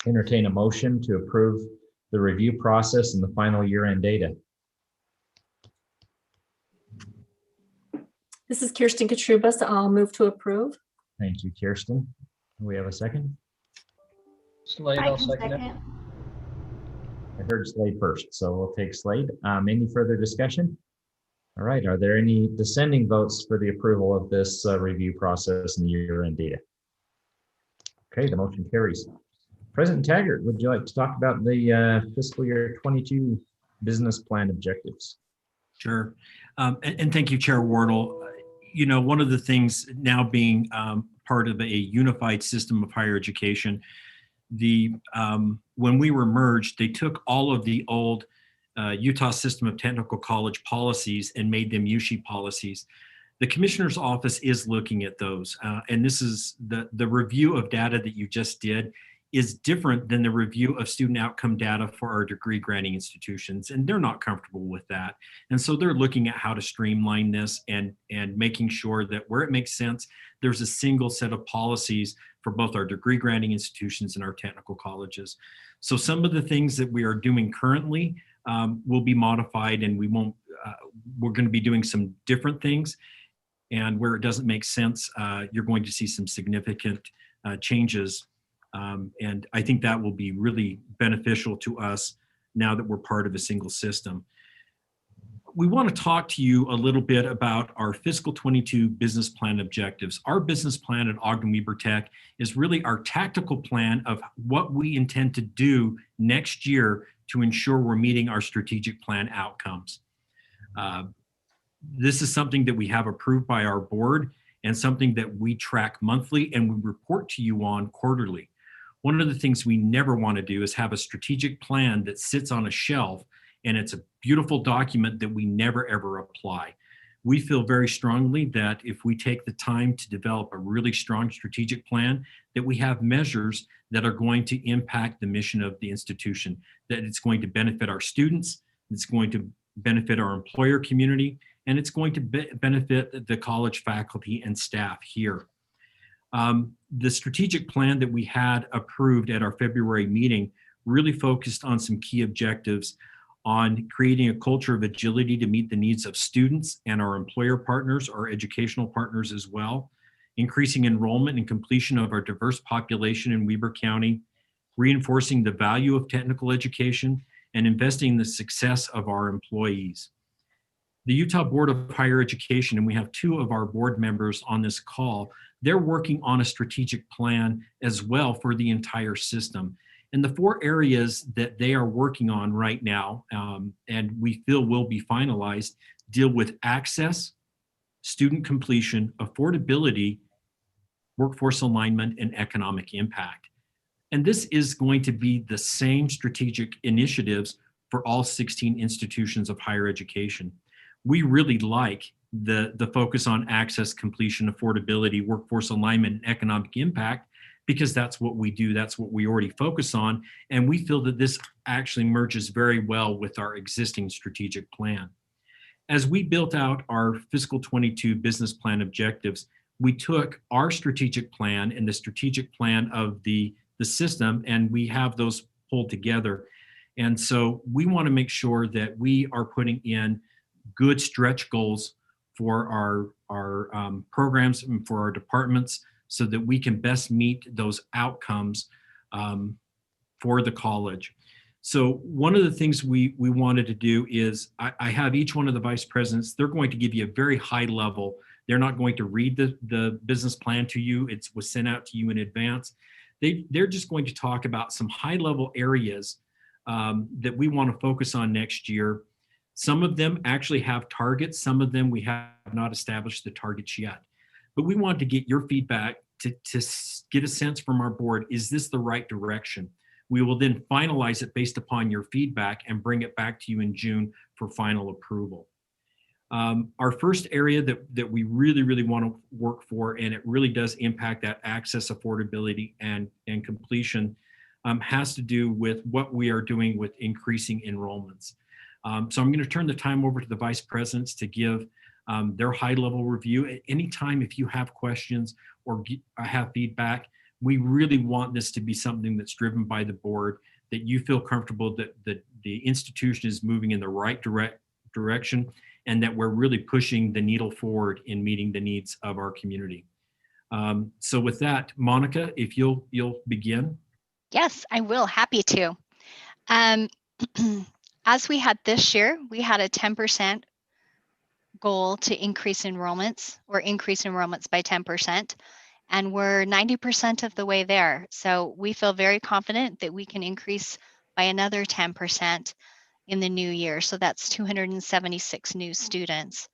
entertain a motion to approve the review process and the final year-end data. This is Kirsten Katrubas. I'll move to approve. Thank you, Kirsten. Do we have a second? Slade, I I'll can second it. second. I heard Slade first, so we'll take Slade. Any further discussion? All right, are there any dissenting votes for the approval of this review process and the year-end data? Okay, the motion carries. President Taggart, would you like to talk about the fiscal year 22 business plan objectives? Sure. And thank you, Chair Wardle. You know, one of the things now being part of a unified system of higher education, when we were merged, they took all of the old Utah System of Technical College policies and made them USHE policies. The Commissioner's Office is looking at those. And this is the review of data that you just did is different than the review of student outcome data for our degree granting institutions. And they're not comfortable with that. And so they're looking at how to streamline this and making sure that where it makes sense, there's a single set of policies for both our degree granting institutions and our technical colleges. So some of the things that we are doing currently will be modified, and we're going to be doing some different things. And where it doesn't make sense, you're going to see some significant changes. And I think that will be really beneficial to us now that we're part of a single system. We want to talk to you a little bit about our fiscal 22 business plan objectives. Our business plan at Ogden-Weber Tech is really our tactical plan of what we intend to do next year to ensure we're meeting our strategic plan outcomes. This is something that we have approved by our board and something that we track monthly and we report to you on quarterly. One of the things we never want to do is have a strategic plan that sits on a shelf and it's a beautiful document that we never ever apply. We feel very strongly that if we take the time to develop a really strong strategic plan, that we have measures that are going to impact the mission of the institution, that it's going to benefit our students, it's going to benefit our employer community, and it's going to benefit the college faculty and staff here. The strategic plan that we had approved at our February meeting really focused on some key objectives on creating a culture of agility to meet the needs of students and our employer partners, our educational partners as well, increasing enrollment and completion of our diverse population in Weber County, reinforcing the value of technical education, and investing in the success of our employees. The Utah Board of Higher Education, and we have two of our board members on this call, they're working on a strategic plan as well for the entire system. And the four areas that they are working on right now, and we feel will be finalized, deal with access, student completion, affordability, workforce alignment, and economic impact. And this is going to be the same strategic initiatives for all 16 institutions of higher education. We really like the focus on access, completion, affordability, workforce alignment, and economic impact, because that's what we do, that's what we already focus on, and we feel that this actually merges very well with our existing strategic plan. As we built out our fiscal 22 business plan objectives, we took our strategic plan and the strategic plan of the system, and we have those pulled together. And so we want to make sure that we are putting in good stretch goals for our programs and for our departments so that we can best meet those outcomes for the college. So one of the things we wanted to do is I have each one of the vice presidents, they're going to give you a very high level. They're not going to read the business plan to you. It was sent out to you in advance. They're just going to talk about some high level areas that we want to focus on next year. Some of them actually have targets. Some of them we have not established the targets yet. But we want to get your feedback to get a sense from our board, is this the right direction? We will then finalize it based upon your feedback and bring it back to you in June for final approval. Our first area that we really want to work for, and it really does impact that access, affordability, and completion, has to do with what we are doing with increasing enrollments. So I'm going to turn the time over to the vice presidents to give their high-level review. At any time, if you have questions or have feedback, we really want this to be something that's driven by the board, that you feel comfortable that the institution is moving in the right direction, and that we're really pushing the needle forward in meeting the needs of our community. So with that, Monica, if you'll begin. Yes, I will. Happy to. As we had this year, we had a 10% goal to increase enrollments by 10%. And we're 90% of the way there. So we feel very confident that we can increase by another 10% in the new year. So that's 276 new students.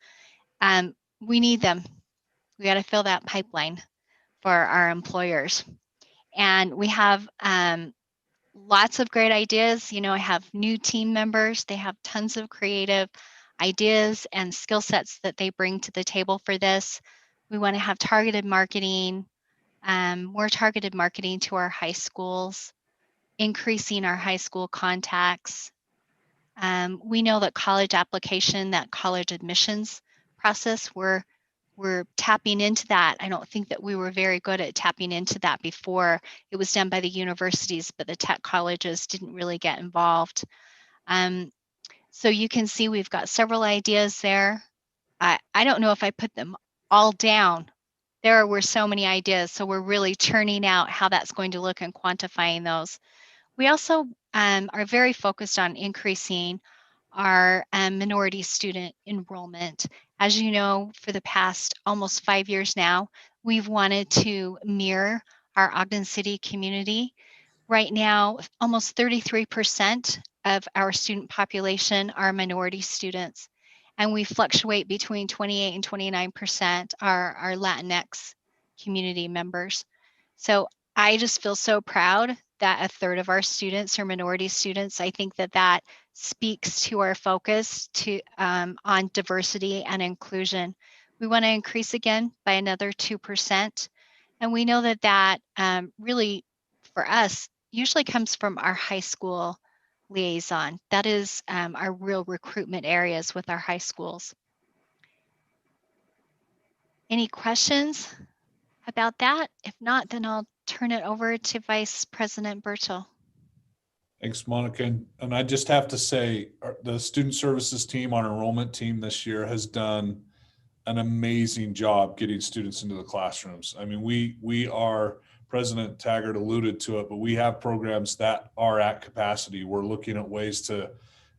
We need them. We got to fill that pipeline for our employers. And we have lots of great ideas. I have new team members. They have tons of creative ideas and skill sets that they bring to the table for this. We want to have targeted marketing, more targeted marketing to our high schools, increasing our high school contacts. We know that college application, that college admissions process, we're tapping into that. I don't think that we were very good at tapping into that before. It was done by the universities, but the tech colleges didn't really get involved. So you can see we've got several ideas there. I don't know if I put them all down. There were so many ideas, so we're really churning out how that's going to look and quantifying those. We also are very focused on increasing our minority student enrollment. As you know, for the past almost 5 years now, we've wanted to mirror our Ogden City community. Right now, almost 33% of our student population are minority students, and we fluctuate between 28 and 29% are our Latinx community members. So I just feel so proud that a third of our students are minority students. I think that speaks to our focus on diversity and inclusion. We want to increase again by another 2%. And we know that really, for us, usually comes from our high school liaison. That is our real recruitment areas with our high schools. Any questions about that? If not, then I'll turn it over to Vice President Burchell. Thanks, Monica. And I just have to say, the student services team, our enrollment team this year has done an amazing job getting students into the classrooms. I mean, we are, President Taggart alluded to it, but we have programs that are at capacity. We're looking at ways to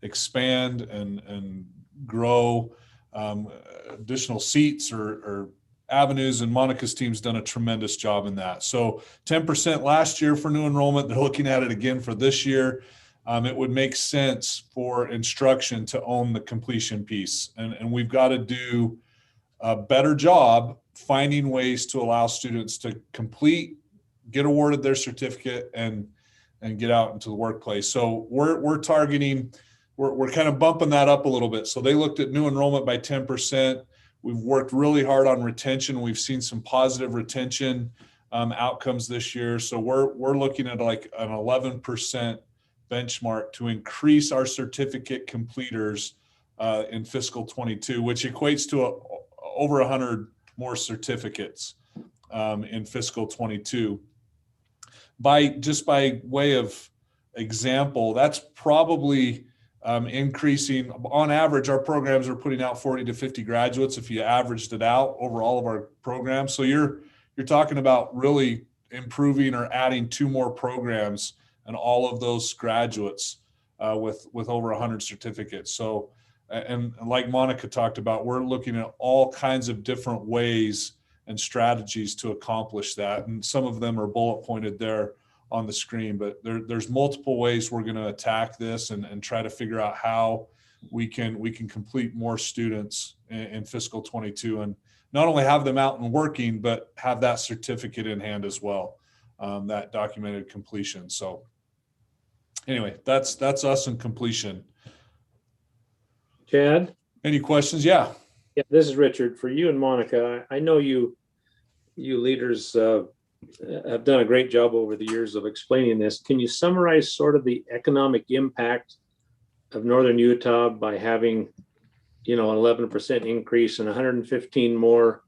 expand and grow additional seats or avenues, and Monica's team's done a tremendous job in that. So 10% last year for new enrollment. They're looking at it again for this year. It would make sense for instruction to own the completion piece. And we've got to do a better job finding ways to allow students to complete, get awarded their certificate, and get out into the workplace. So we're targeting, we're kind of bumping that up a little bit. So they looked at new enrollment by 10%. We've worked really hard on retention. We've seen some positive retention outcomes this year. So we're looking at like an 11% benchmark to increase our certificate completers in fiscal 22, which equates to over 100 more certificates in fiscal 22. By way of example, that's probably increasing. On average, our programs are putting out 40 to 50 graduates if you averaged it out over all of our programs. So you're talking about really improving or adding 2 more programs and all of those graduates with over 100 certificates. So, and like Monica talked about, we're looking at all kinds of different ways and strategies to accomplish that. And some of them are bullet pointed there on the screen, but there's multiple ways we're going to attack this and try to figure out how we can complete more students in fiscal 22 and not only have them out and working, but have that certificate in hand as well, that documented completion. So anyway, that's us in completion. Chad? Any questions? Yeah. Yeah, this is Richard. For you and Monica, I know you leaders have done a great job over the years of explaining this. Can you summarize sort of the economic impact of Northern Utah by having, an 11% increase and 115 more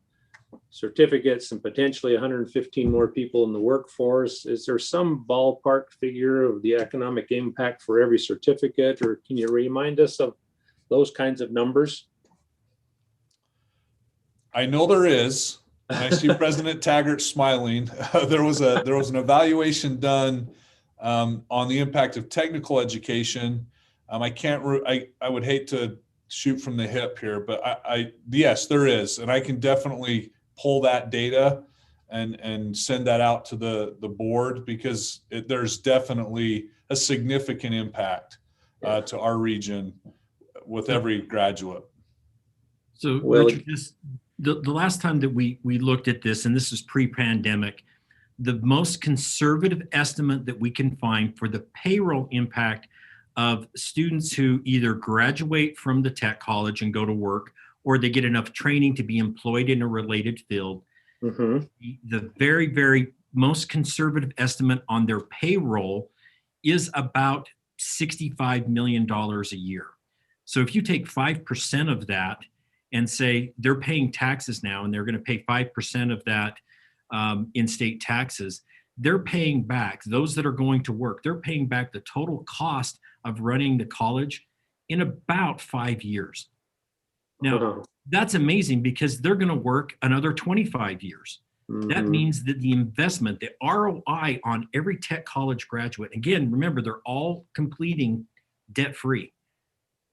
certificates and potentially 115 more people in the workforce? Is there some ballpark figure of the economic impact for every certificate, or can you remind us of those kinds of numbers? I know there is. And I see President Taggart smiling. There was an evaluation done on the impact of technical education. I would hate to shoot from the hip here, but yes, there is, and I can definitely pull that data and send that out to the board, because there's definitely a significant impact to our region with every graduate. So Richard, the last time that we looked at this, and this is pre-pandemic, the most conservative estimate that we can find for the payroll impact of students who either graduate from the tech college and go to work, or they get enough training to be employed in a related field. Mm-hmm. The very, very most conservative estimate on their payroll is about $65 million a year. So if you take 5% of that and say they're paying taxes now, and they're going to pay 5% of that in state taxes, they're paying back, those that are going to work, they're paying back the total cost of running the college in about 5 years. Now, that's amazing, because they're going to work another 25 years. Mm-hmm. That means that the investment, the ROI on every tech college graduate, again, remember, they're all completing debt-free.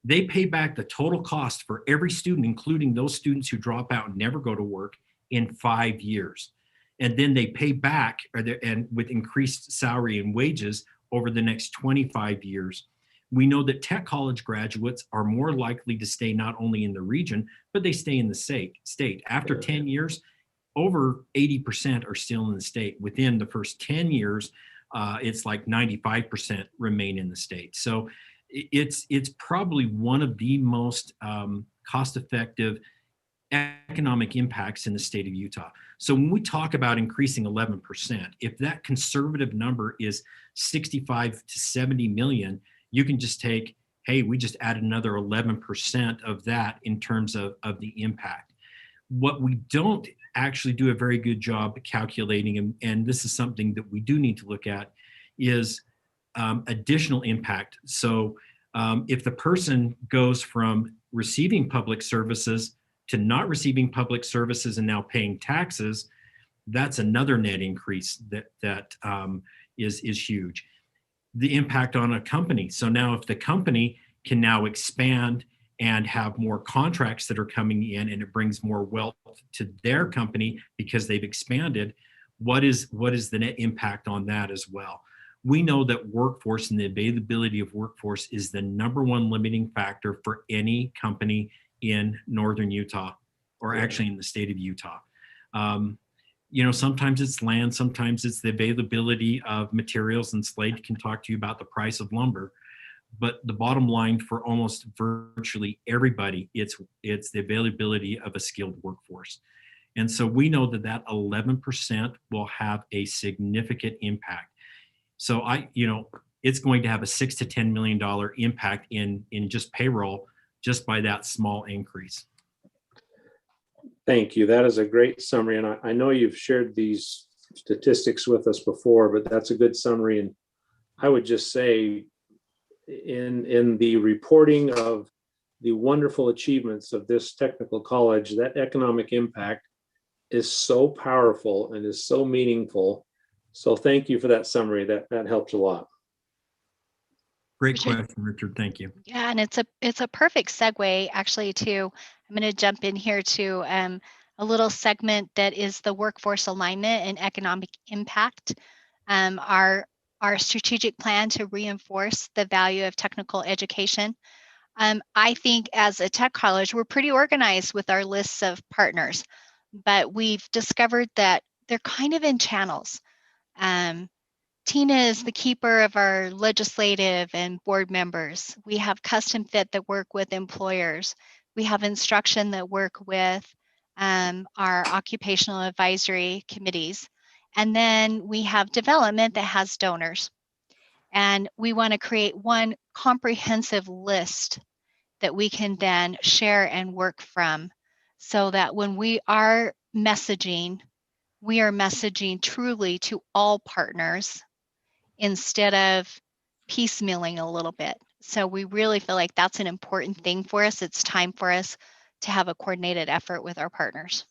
They pay back the total cost for every student, including those students who drop out and never go to work, in 5 years. And then they pay back and with increased salary and wages over the next 25 years. We know that tech college graduates are more likely to stay not only in the region, but they stay in the state. After 10 years, over 80% are still in the state. Within the first 10 years, it's like 95% remain in the state. So it's probably one of the most cost-effective economic impacts in the state of Utah. So when we talk about increasing 11%, if that conservative number is 65 to 70 million, you can just take, hey, we just added another 11% of that in terms of the impact. What we don't actually do a very good job calculating, and this is something that we do need to look at, is additional impact. So if the person goes from receiving public services to not receiving public services and now paying taxes, that's another net increase that is huge. The impact on a company. So now if the company can now expand and have more contracts that are coming in, and it brings more wealth to their company because they've expanded, what is the net impact on that as well? We know that workforce and the availability of workforce is the number one limiting factor for any company in Northern Utah, or actually in the state of Utah. Sometimes it's land, sometimes it's the availability of materials, and Slade can talk to you about the price of lumber. But the bottom line for almost virtually everybody, it's the availability of a skilled workforce. And so we know that 11% will have a significant impact. So it's going to have a $6 to $10 million impact in just payroll, just by that small increase. Thank you. That is a great summary. And I know you've shared these statistics with us before, but that's a good summary. And I would just say, in the reporting of the wonderful achievements of this technical college, that economic impact is so powerful and is so meaningful. So thank you for that summary. That helps a lot. Great question, Richard. Thank you. Yeah, and it's a perfect segue actually to, I'm going to jump in here to a little segment that is the workforce alignment and economic impact. Our strategic plan to reinforce the value of technical education. I think as a tech college, we're pretty organized with our lists of partners, but we've discovered that they're kind of in channels. Tina is the keeper of our legislative and board members. We have custom fit that work with employers. We have instruction that work with our occupational advisory committees. And then we have development that has donors. And we want to create one comprehensive list that we can then share and work from, so that when we are messaging truly to all partners instead of piecemealing a little bit. So we really feel like that's an important thing for us. It's time for us to have a coordinated effort with our partners.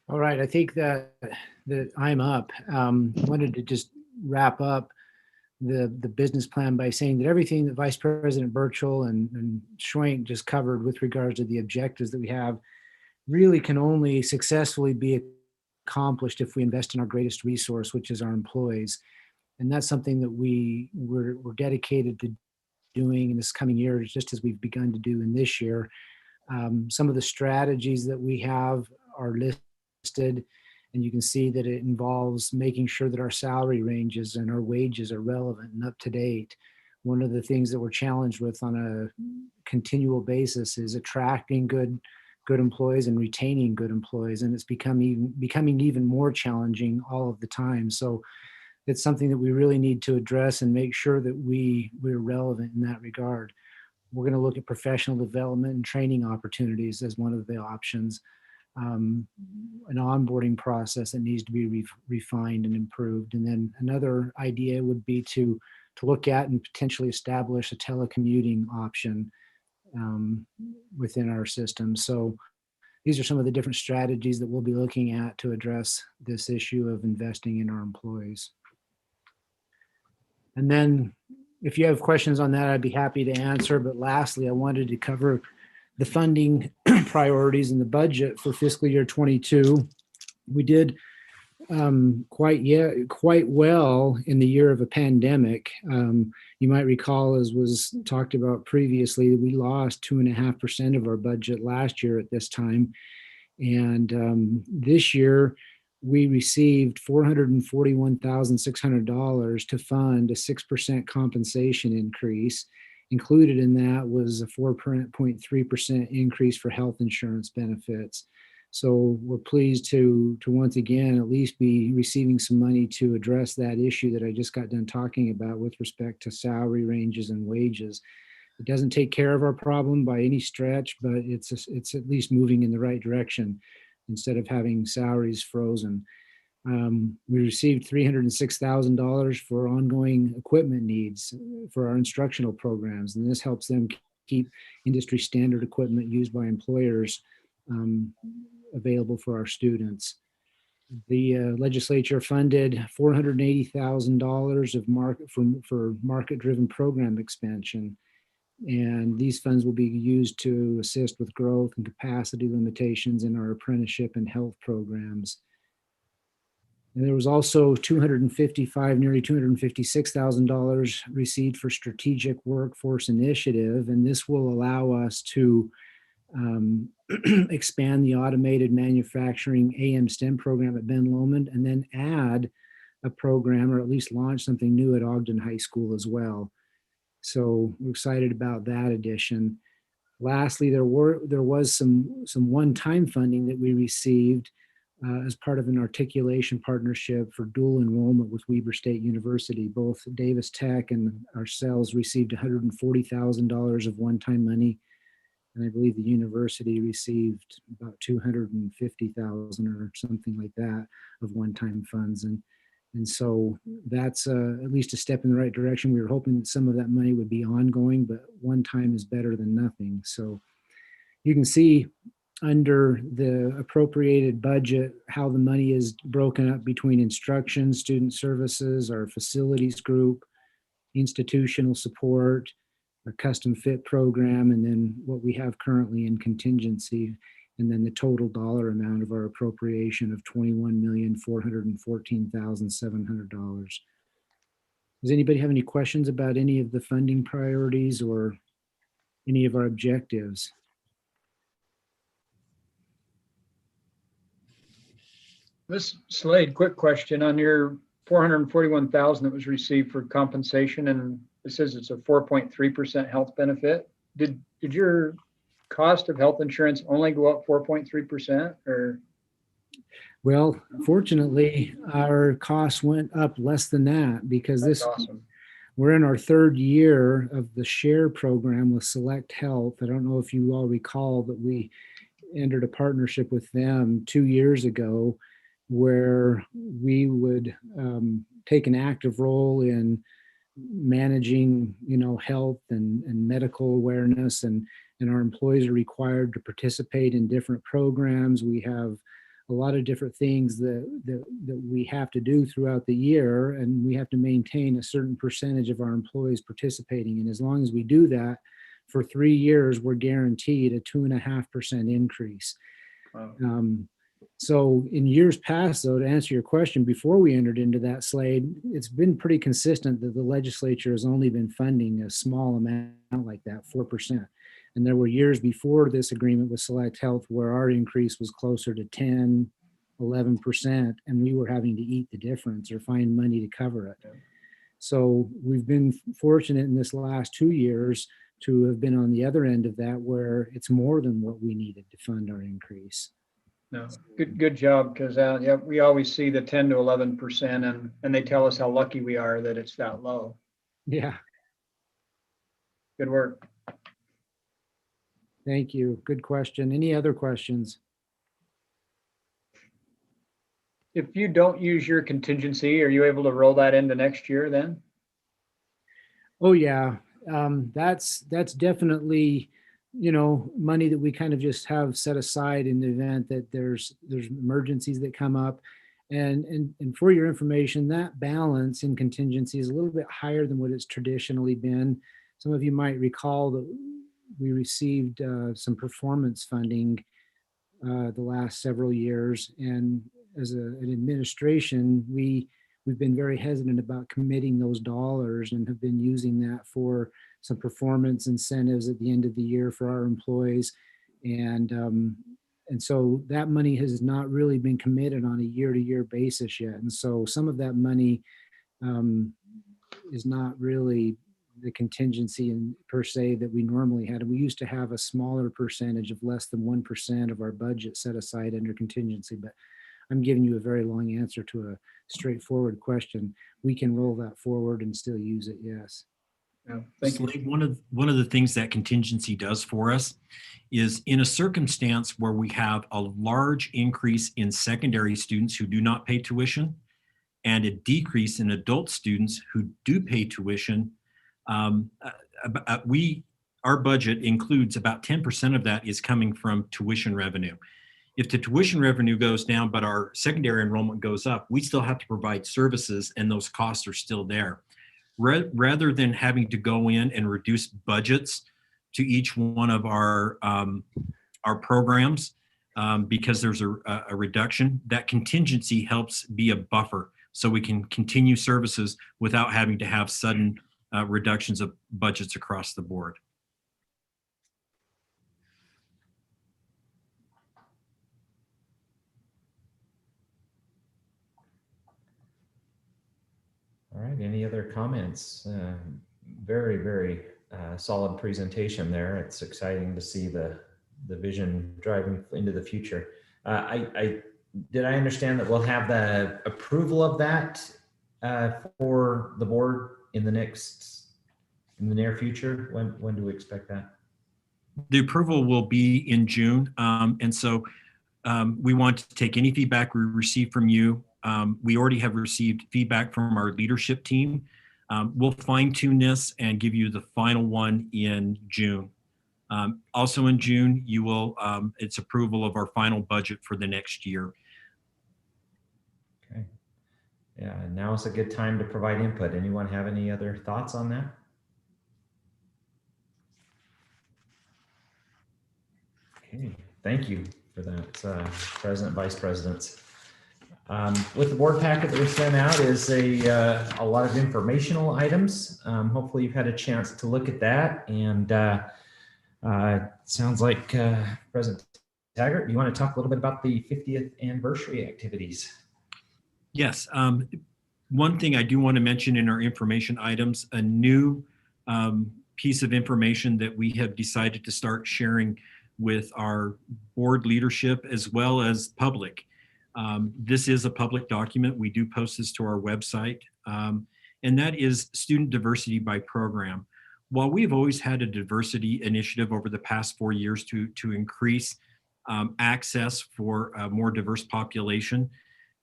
All right, I think that I'm up. Wanted to just wrap up the business plan by saying that everything that Vice President Burchell and Schwenk just covered with regards to the objectives that we have really can only successfully be accomplished if we invest in our greatest resource, which is our employees. And that's something that we're dedicated to doing in this coming year, just as we've begun to do in this year. Some of the strategies that we have are listed, and you can see that it involves making sure that our salary ranges and our wages are relevant and up to date. One of the things that we're challenged with on a continual basis is attracting good employees and retaining good employees, and it's becoming even more challenging all of the time. So it's something that we really need to address and make sure that we're relevant in that regard. We're going to look at professional development and training opportunities as one of the options. An onboarding process that needs to be refined and improved. And then another idea would be to look at and potentially establish a telecommuting option within our system. So these are some of the different strategies that we'll be looking at to address this issue of investing in our employees. And then if you have questions on that, I'd be happy to answer. But lastly, I wanted to cover the funding priorities in the budget for fiscal year 22. We did quite well in the year of a pandemic. You might recall, as was talked about previously, we lost 2.5% of our budget last year at this time. And this year, we received $441,600 to fund a 6% compensation increase. Included in that was a 4.3% increase for health insurance benefits. So we're pleased to once again at least be receiving some money to address that issue that I just got done talking about with respect to salary ranges and wages. It doesn't take care of our problem by any stretch, but it's at least moving in the right direction instead of having salaries frozen. We received $306,000 for ongoing equipment needs for our instructional programs, and this helps them keep industry standard equipment used by employers available for our students. The legislature funded $480,000 for market-driven program expansion, and these funds will be used to assist with growth and capacity limitations in our apprenticeship and health programs. And there was also nearly $256,000 received for strategic workforce initiative, and this will allow us to expand the automated manufacturing AM STEM program at Ben Lomond, and then add a program, or at least launch something new at Ogden High School as well. So we're excited about that addition. Lastly, there was some one-time funding that we received as part of an articulation partnership for dual enrollment with Weber State University. Both Davis Tech and ourselves received $140,000 of one-time money, and I believe the university received about $250,000 or something like that of one-time funds. And so that's at least a step in the right direction. We were hoping that some of that money would be ongoing, but one time is better than nothing. So you can see under the appropriated budget how the money is broken up between instruction, student services, our facilities group, institutional support, a custom fit program, and then what we have currently in contingency, and then the total dollar amount of our appropriation of $21,414,700. Does anybody have any questions about any of the funding priorities or any of our objectives? Ms. Slade, quick question on your $441,000 that was received for compensation, and it says it's a 4.3% health benefit. Did your cost of health insurance only go up 4.3% or? Well, fortunately, our costs went up less than that because That's awesome. we're in our third year of the SHARE program with Select Health. I don't know if you all recall that we entered a partnership with them 2 years ago where we would take an active role in managing, health and medical awareness, and our employees are required to participate in different programs. We have a lot of different things that we have to do throughout the year, and we have to maintain a certain percentage of our employees participating. And as long as we do that for 3 years, we're guaranteed a 2.5% increase. Wow. So in years past, though, to answer your question, before we entered into that, Slade, it's been pretty consistent that the legislature has only been funding a small amount like that, 4%. And there were years before this agreement with Select Health where our increase was closer to 10, 11%, and we were having to eat the difference or find money to cover it. So we've been fortunate in this last 2 years to have been on the other end of that, where it's more than what we needed to fund our increase. No, good job, because yeah, we always see the 10 to 11%, and they tell us how lucky we are that it's that low. Yeah. Good work. Thank you. Good question. Any other questions? If you don't use your contingency, are you able to roll that into next year then? Oh yeah, that's definitely, money that we kind of just have set aside in the event that there's emergencies that come up. And for your information, that balance in contingency is a little bit higher than what it's traditionally been. Some of you might recall that we received some performance funding the last several years, and as an administration, we've been very hesitant about committing those dollars and have been using that for some performance incentives at the end of the year for our employees. And so that money has not really been committed on a year-to-year basis yet. And so some of that money is not really the contingency in per se that we normally had. We used to have a smaller percentage of less than 1% of our budget set aside under contingency, but I'm giving you a very long answer to a straightforward question. We can roll that forward and still use it, yes. Yeah, thank you. Slade, one of the things that contingency does for us is in a circumstance where we have a large increase in secondary students who do not pay tuition and a decrease in adult students who do pay tuition, our budget includes about 10% of that is coming from tuition revenue. If the tuition revenue goes down, but our secondary enrollment goes up, we still have to provide services and those costs are still there. Rather than having to go in and reduce budgets to each one of our programs because there's a reduction, that contingency helps be a buffer so we can continue services without having to have sudden reductions of budgets across the board. All right, any other comments? Very, very solid presentation there. It's exciting to see the vision driving into the future. Did I understand that we'll have the approval of that for the board in the near future? When do we expect that? The approval will be in June. And so we want to take any feedback we receive from you. We already have received feedback from our leadership team. We'll fine tune this and give you the final one in June. Also in June, you will, it's approval of our final budget for the next year. Okay. Yeah, and now is a good time to provide input. Anyone have any other thoughts on that? Okay, thank you for that, President, Vice Presidents. With the board packet that we sent out is a lot of informational items. Hopefully you've had a chance to look at that, and sounds like President Taggart, you want to talk a little bit about the 50th anniversary activities? Yes. One thing I do want to mention in our information items, a new piece of information that we have decided to start sharing with our board leadership as well as public. This is a public document. We do post this to our website, and that is student diversity by program. While we've always had a diversity initiative over the past 4 years to increase access for a more diverse population,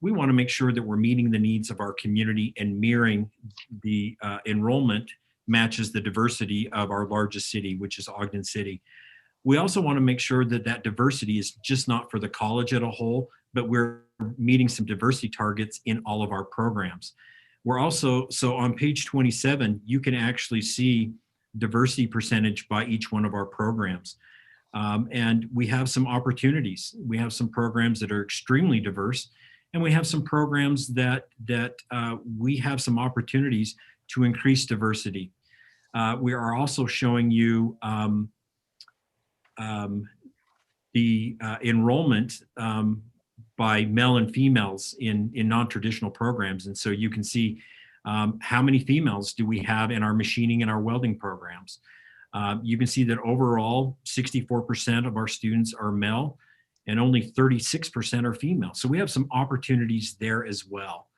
we want to make sure that we're meeting the needs of our community and mirroring the enrollment matches the diversity of our largest city, which is Ogden City. We also want to make sure that that diversity is just not for the college as a whole, but we're meeting some diversity targets in all of our programs. We're also, so on page 27, you can actually see diversity percentage by each one of our programs. And we have some opportunities. We have some programs that are extremely diverse, and we have some programs that we have some opportunities to increase diversity. We are also showing you the enrollment by male and females in non-traditional programs. And so you can see how many females do we have in our machining and our welding programs. You can see that overall 64% of our students are male and only 36% are female. So we have some opportunities there as well,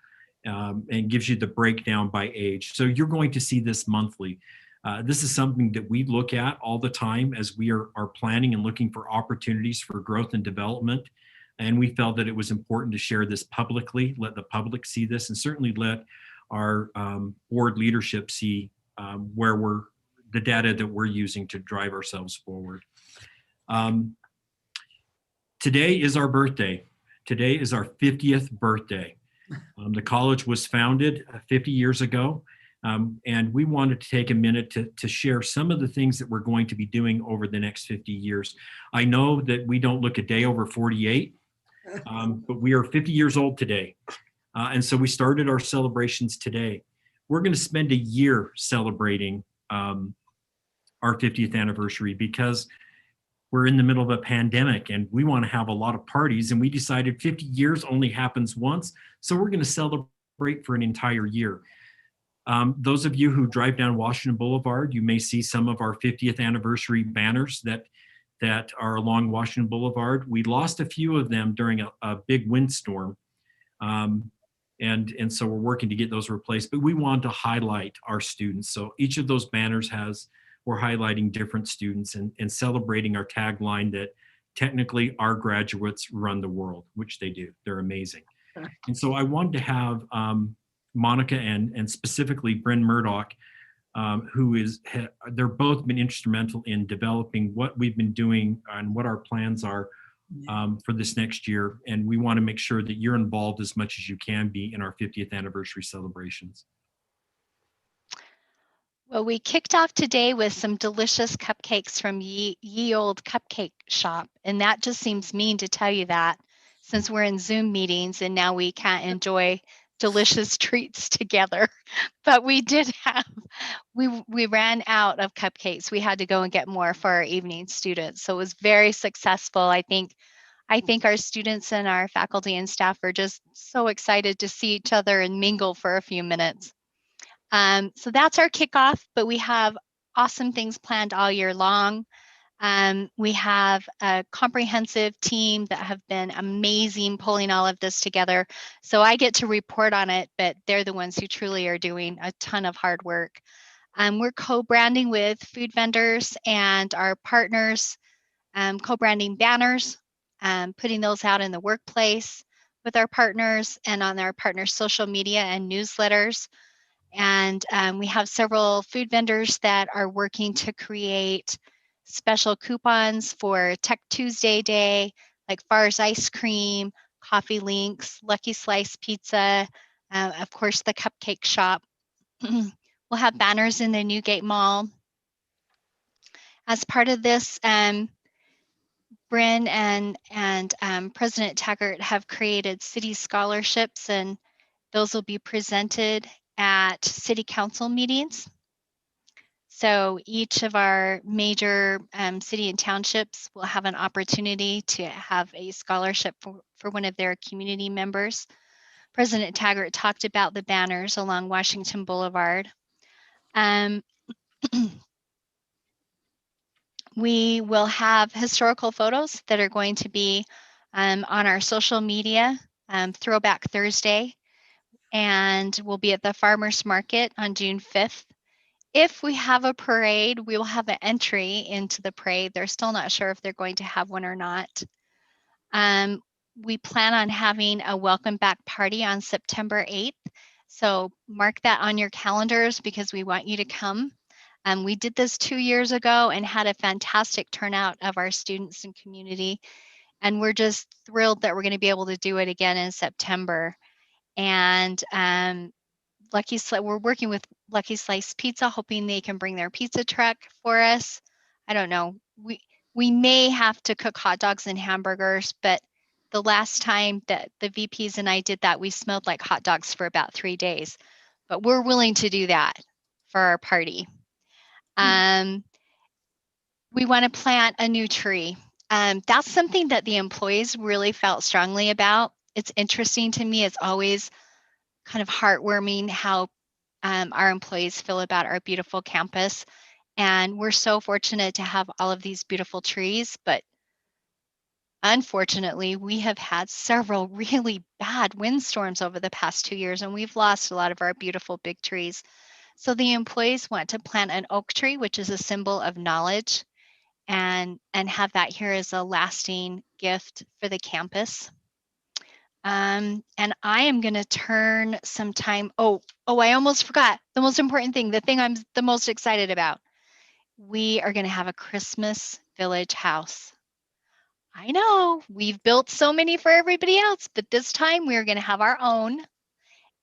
and gives you the breakdown by age. So you're going to see this monthly. This is something that we look at all the time as we are planning and looking for opportunities for growth and development. And we felt that it was important to share this publicly, let the public see this, and certainly let our board leadership see where the data that we're using to drive ourselves forward. Today is our birthday. Today is our 50th birthday. The college was founded 50 years ago. And we wanted to take a minute to share some of the things that we're going to be doing over the next 50 years. I know that we don't look a day over 48, but we are 50 years old today. And so we started our celebrations today. We're going to spend a year celebrating our 50th anniversary because we're in the middle of a pandemic and we want to have a lot of parties, and we decided 50 years only happens once. So we're going to celebrate for an entire year. Those of you who drive down Washington Boulevard, you may see some of our 50th anniversary banners that are along Washington Boulevard. We lost a few of them during a big windstorm. And so we're working to get those replaced, but we want to highlight our students. So each of those banners we're highlighting different students and celebrating our tagline that technically our graduates run the world, which they do. They're amazing. And so I wanted to have Monica and specifically Bryn Murdoch, they're both been instrumental in developing what we've been doing and what our plans are for this next year. And we want to make sure that you're involved as much as you can be in our 50th anniversary celebrations. Well, we kicked off today with some delicious cupcakes from Ye Old Cupcake Shop. And that just seems mean to tell you that, since we're in Zoom meetings and now we can't enjoy delicious treats together. But we did have, we ran out of cupcakes. We had to go and get more for our evening students. So it was very successful. I think our students and our faculty and staff are just so excited to see each other and mingle for a few minutes. So that's our kickoff, but we have awesome things planned all year long. We have a comprehensive team that have been amazing pulling all of this together. So I get to report on it, but they're the ones who truly are doing a ton of hard work. We're co-branding with food vendors and our partners, co-branding banners, putting those out in the workplace with our partners and on our partners' social media and newsletters. And we have several food vendors that are working to create special coupons for Tech Tuesday Day, like Farr's Ice Cream, Coffee Links, Lucky Slice Pizza, of course, the Cupcake Shop. We'll have banners in the Newgate Mall. As part of this, Bryn and President Taggart have created city scholarships, and those will be presented at city council meetings. So each of our major city and townships will have an opportunity to have a scholarship for one of their community members. President Taggart talked about the banners along Washington We will have historical photos that are going to be on our social media, Throwback Thursday, and we'll be at the Farmers Market on June 5th. If we have a parade, we will have an entry into the parade. They're still not sure if they're going to have one or not. We plan on having a welcome back party on September 8th. So mark that on your calendars because we want you to come. We did this 2 years ago and had a fantastic turnout of our students and community. And we're just thrilled that we're going to be able to do it again in September. And we're working with Lucky Slice Pizza, hoping they can bring their pizza truck for us. I don't know. We may have to cook hot dogs and hamburgers, but the last time that the VPs and I did that, we smelled like hot dogs for about 3 days. But we're willing to do that for our party. We want to plant a new tree. That's something that the employees really felt strongly about. It's interesting to me. It's always kind of heartwarming how our employees feel about our beautiful campus. And we're so fortunate to have all of these beautiful trees, but unfortunately, we have had several really bad windstorms over the past 2 years, and we've lost a lot of our beautiful big trees. So the employees want to plant an oak tree, which is a symbol of knowledge, and have that here as a lasting gift for the campus. And I am going to turn some time. Oh, I almost forgot the most important thing, the thing I'm the most excited about. We are going to have a Christmas Village house. I know we've built so many for everybody else, but this time we're going to have our own.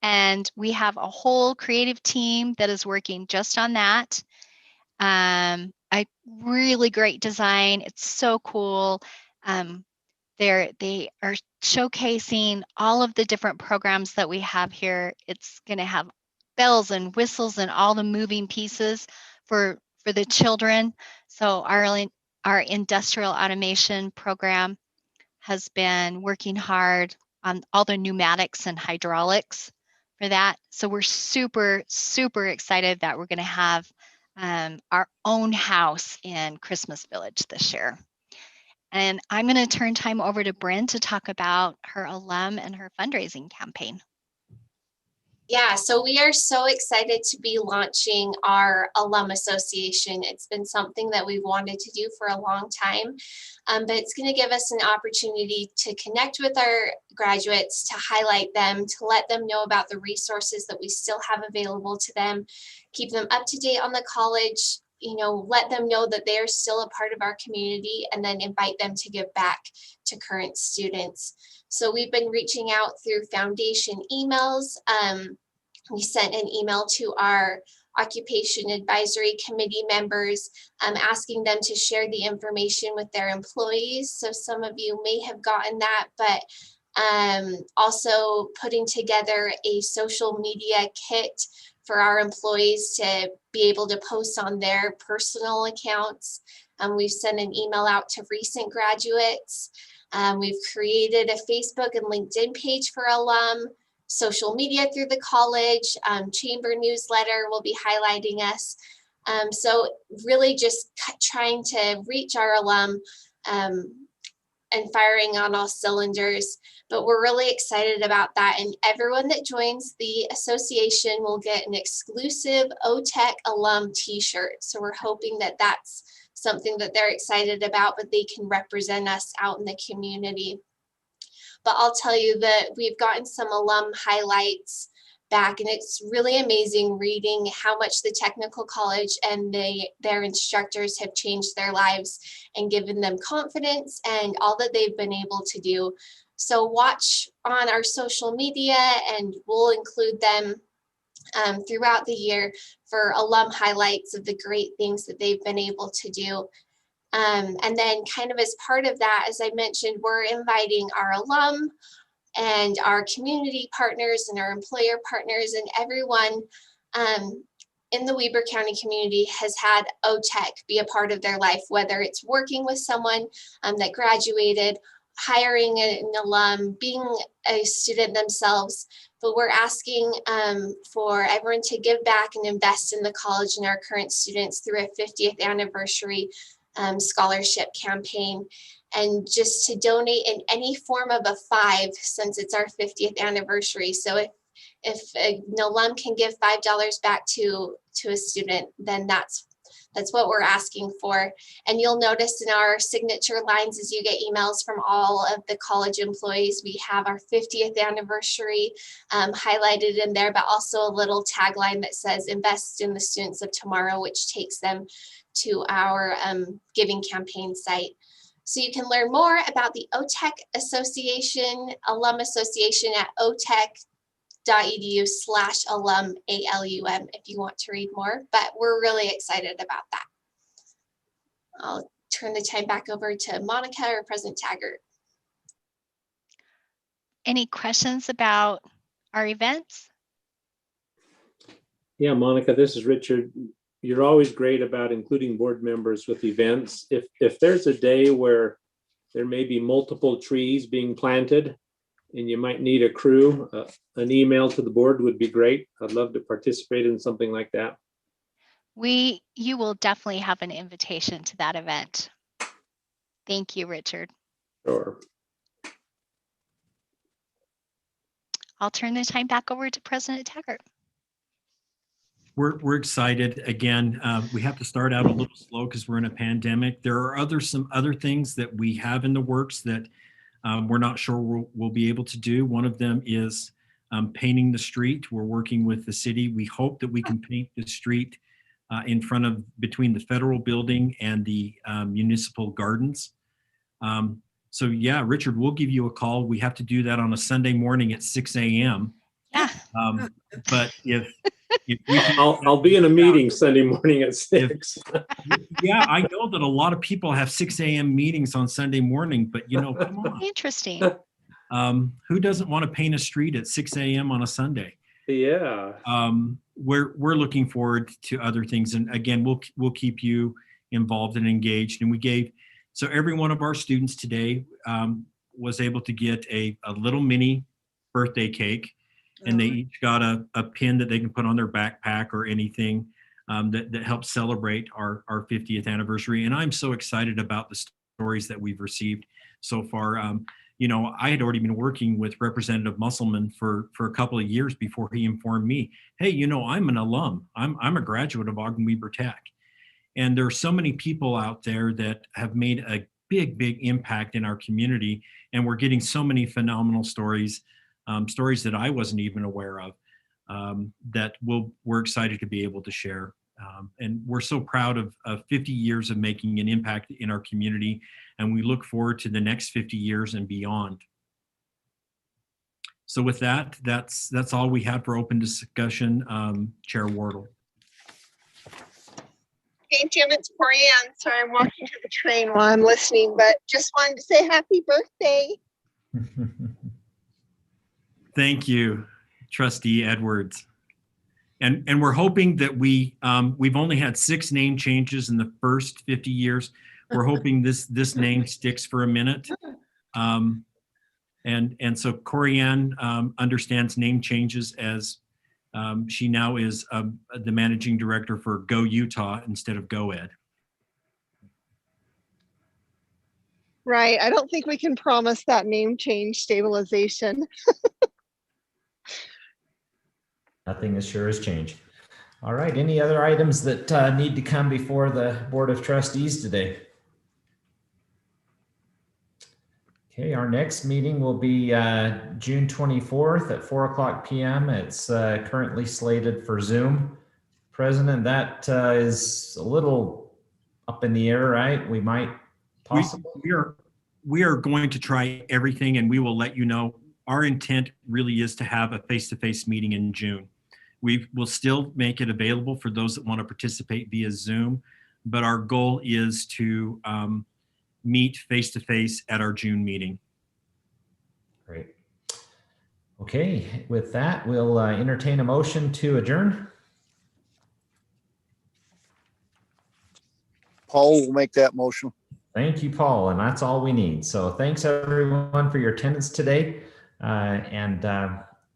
And we have a whole creative team that is working just on that. A really great design. It's so cool. They are showcasing all of the different programs that we have here. It's going to have bells and whistles and all the moving pieces for the children. So our industrial automation program has been working hard on all the pneumatics and hydraulics for that. So we're super, super excited that we're going to have our own house in Christmas Village this year. And I'm going to turn time over to Bryn to talk about her alum and her fundraising campaign. Yeah, so we are so excited to be launching our alum association. It's been something that we've wanted to do for a long time, but it's going to give us an opportunity to connect with our graduates, to highlight them, to let them know about the resources that we still have available to them, keep them up to date on the college, let them know that they are still a part of our community, and then invite them to give back to current students. So we've been reaching out through foundation emails. We sent an email to our Occupation Advisory Committee members, asking them to share the information with their employees. So some of you may have gotten that, but also putting together a social media kit for our employees to be able to post on their personal accounts. We've sent an email out to recent graduates. We've created a Facebook and LinkedIn page for alum, social media through the college, chamber newsletter will be highlighting us. So really just trying to reach our alum and firing on all cylinders. But we're really excited about that. And everyone that joins the association will get an exclusive OTech alum t-shirt. So we're hoping that that's something that they're excited about, but they can represent us out in the community. But I'll tell you that we've gotten some alum highlights back, and it's really amazing reading how much the technical college and their instructors have changed their lives and given them confidence and all that they've been able to do. So watch on our social media, and we'll include them throughout the year for alum highlights of the great things that they've been able to do. And then kind of as part of that, as I mentioned, we're inviting our alum and our community partners and our employer partners and everyone in the Weber County community has had OTech be a part of their life, whether it's working with someone that graduated, hiring an alum, being a student themselves. But we're asking for everyone to give back and invest in the college and our current students through a 50th anniversary scholarship campaign. And just to donate in any form of a 5, since it's our 50th anniversary. So if an alum can give $5 back to a student, then that's what we're asking for. And you'll notice in our signature lines, as you get emails from all of the college employees, we have our 50th anniversary highlighted in there, but also a little tagline that says invest in the students of tomorrow, which takes them to our giving campaign site. So you can learn more about the OTEC Association, Alum Association at otech.edu/alum, ALUM, if you want to read more, but we're really excited about that. I'll turn the time back over to Monica or President Taggart. Any questions about our events? Yeah, Monica, this is Richard. You're always great about including board members with events. If there's a day where there may be multiple trees being planted and you might need a crew, an email to the board would be great. I'd love to participate in something like that. You will definitely have an invitation to that event. Thank you, Richard. Sure. I'll turn the time back over to President Taggart. We're excited. Again, we have to start out a little slow because we're in a pandemic. There are some other things that we have in the works that we're not sure we'll be able to do. One of them is painting the street. We're working with the city. We hope that we can paint the street between the federal building and the municipal gardens. So yeah, Richard, we'll give you a call. We have to do that on a Sunday morning at 6 a.m. Yeah. But if we can, I'll be in a meeting Sunday morning at 6. Yeah, I know that a lot of people have 6 a.m. meetings on Sunday morning, but come on. Interesting. Who doesn't want to paint a street at 6 a.m. on a Sunday? Yeah. We're looking forward to other things, and again, we'll keep you involved and engaged. And so every one of our students today was able to get a little mini birthday cake, and they each got a pin that they can put on their backpack or anything that helps celebrate our 50th anniversary. And I'm so excited about the stories that we've received so far. I had already been working with Representative Musselman for a couple of years before he informed me, hey, I'm an alum. I'm a graduate of Ogden-Weber Tech. And there are so many people out there that have made a big, big impact in our community. And we're getting so many phenomenal stories, stories that I wasn't even aware of, that we're excited to be able to share. And we're so proud of 50 years of making an impact in our community. And we look forward to the next 50 years and beyond. So with that, that's all we had for open discussion. Chair Wardle. Hey, Tim, it's Corianne. Sorry, I'm walking to the train while I'm listening, but just wanted to say happy birthday. Thank you, Trustee Edwards. And we're hoping that we've only had 6 name changes in the first 50 years. We're hoping this name sticks for a minute. And so Corianne understands name changes as she now is the managing director for Go Utah instead of Go Ed. Right. I don't think we can promise that name change stabilization. Nothing as sure as change. All right. Any other items that need to come before the Board of Trustees today? Okay, our next meeting will be June 24th at 4:00 p.m. It's currently slated for Zoom. President, that is a little up in the air, right? We might possibly. We are going to try everything, and we will let you know. Our intent really is to have a face-to-face meeting in June. We will still make it available for those that want to participate via Zoom, but our goal is to meet face-to-face at our June meeting. Great. Okay, with that, we'll entertain a motion to adjourn. Paul will make that motion. Thank you, Paul, and that's all we need. So thanks everyone for your attendance today, and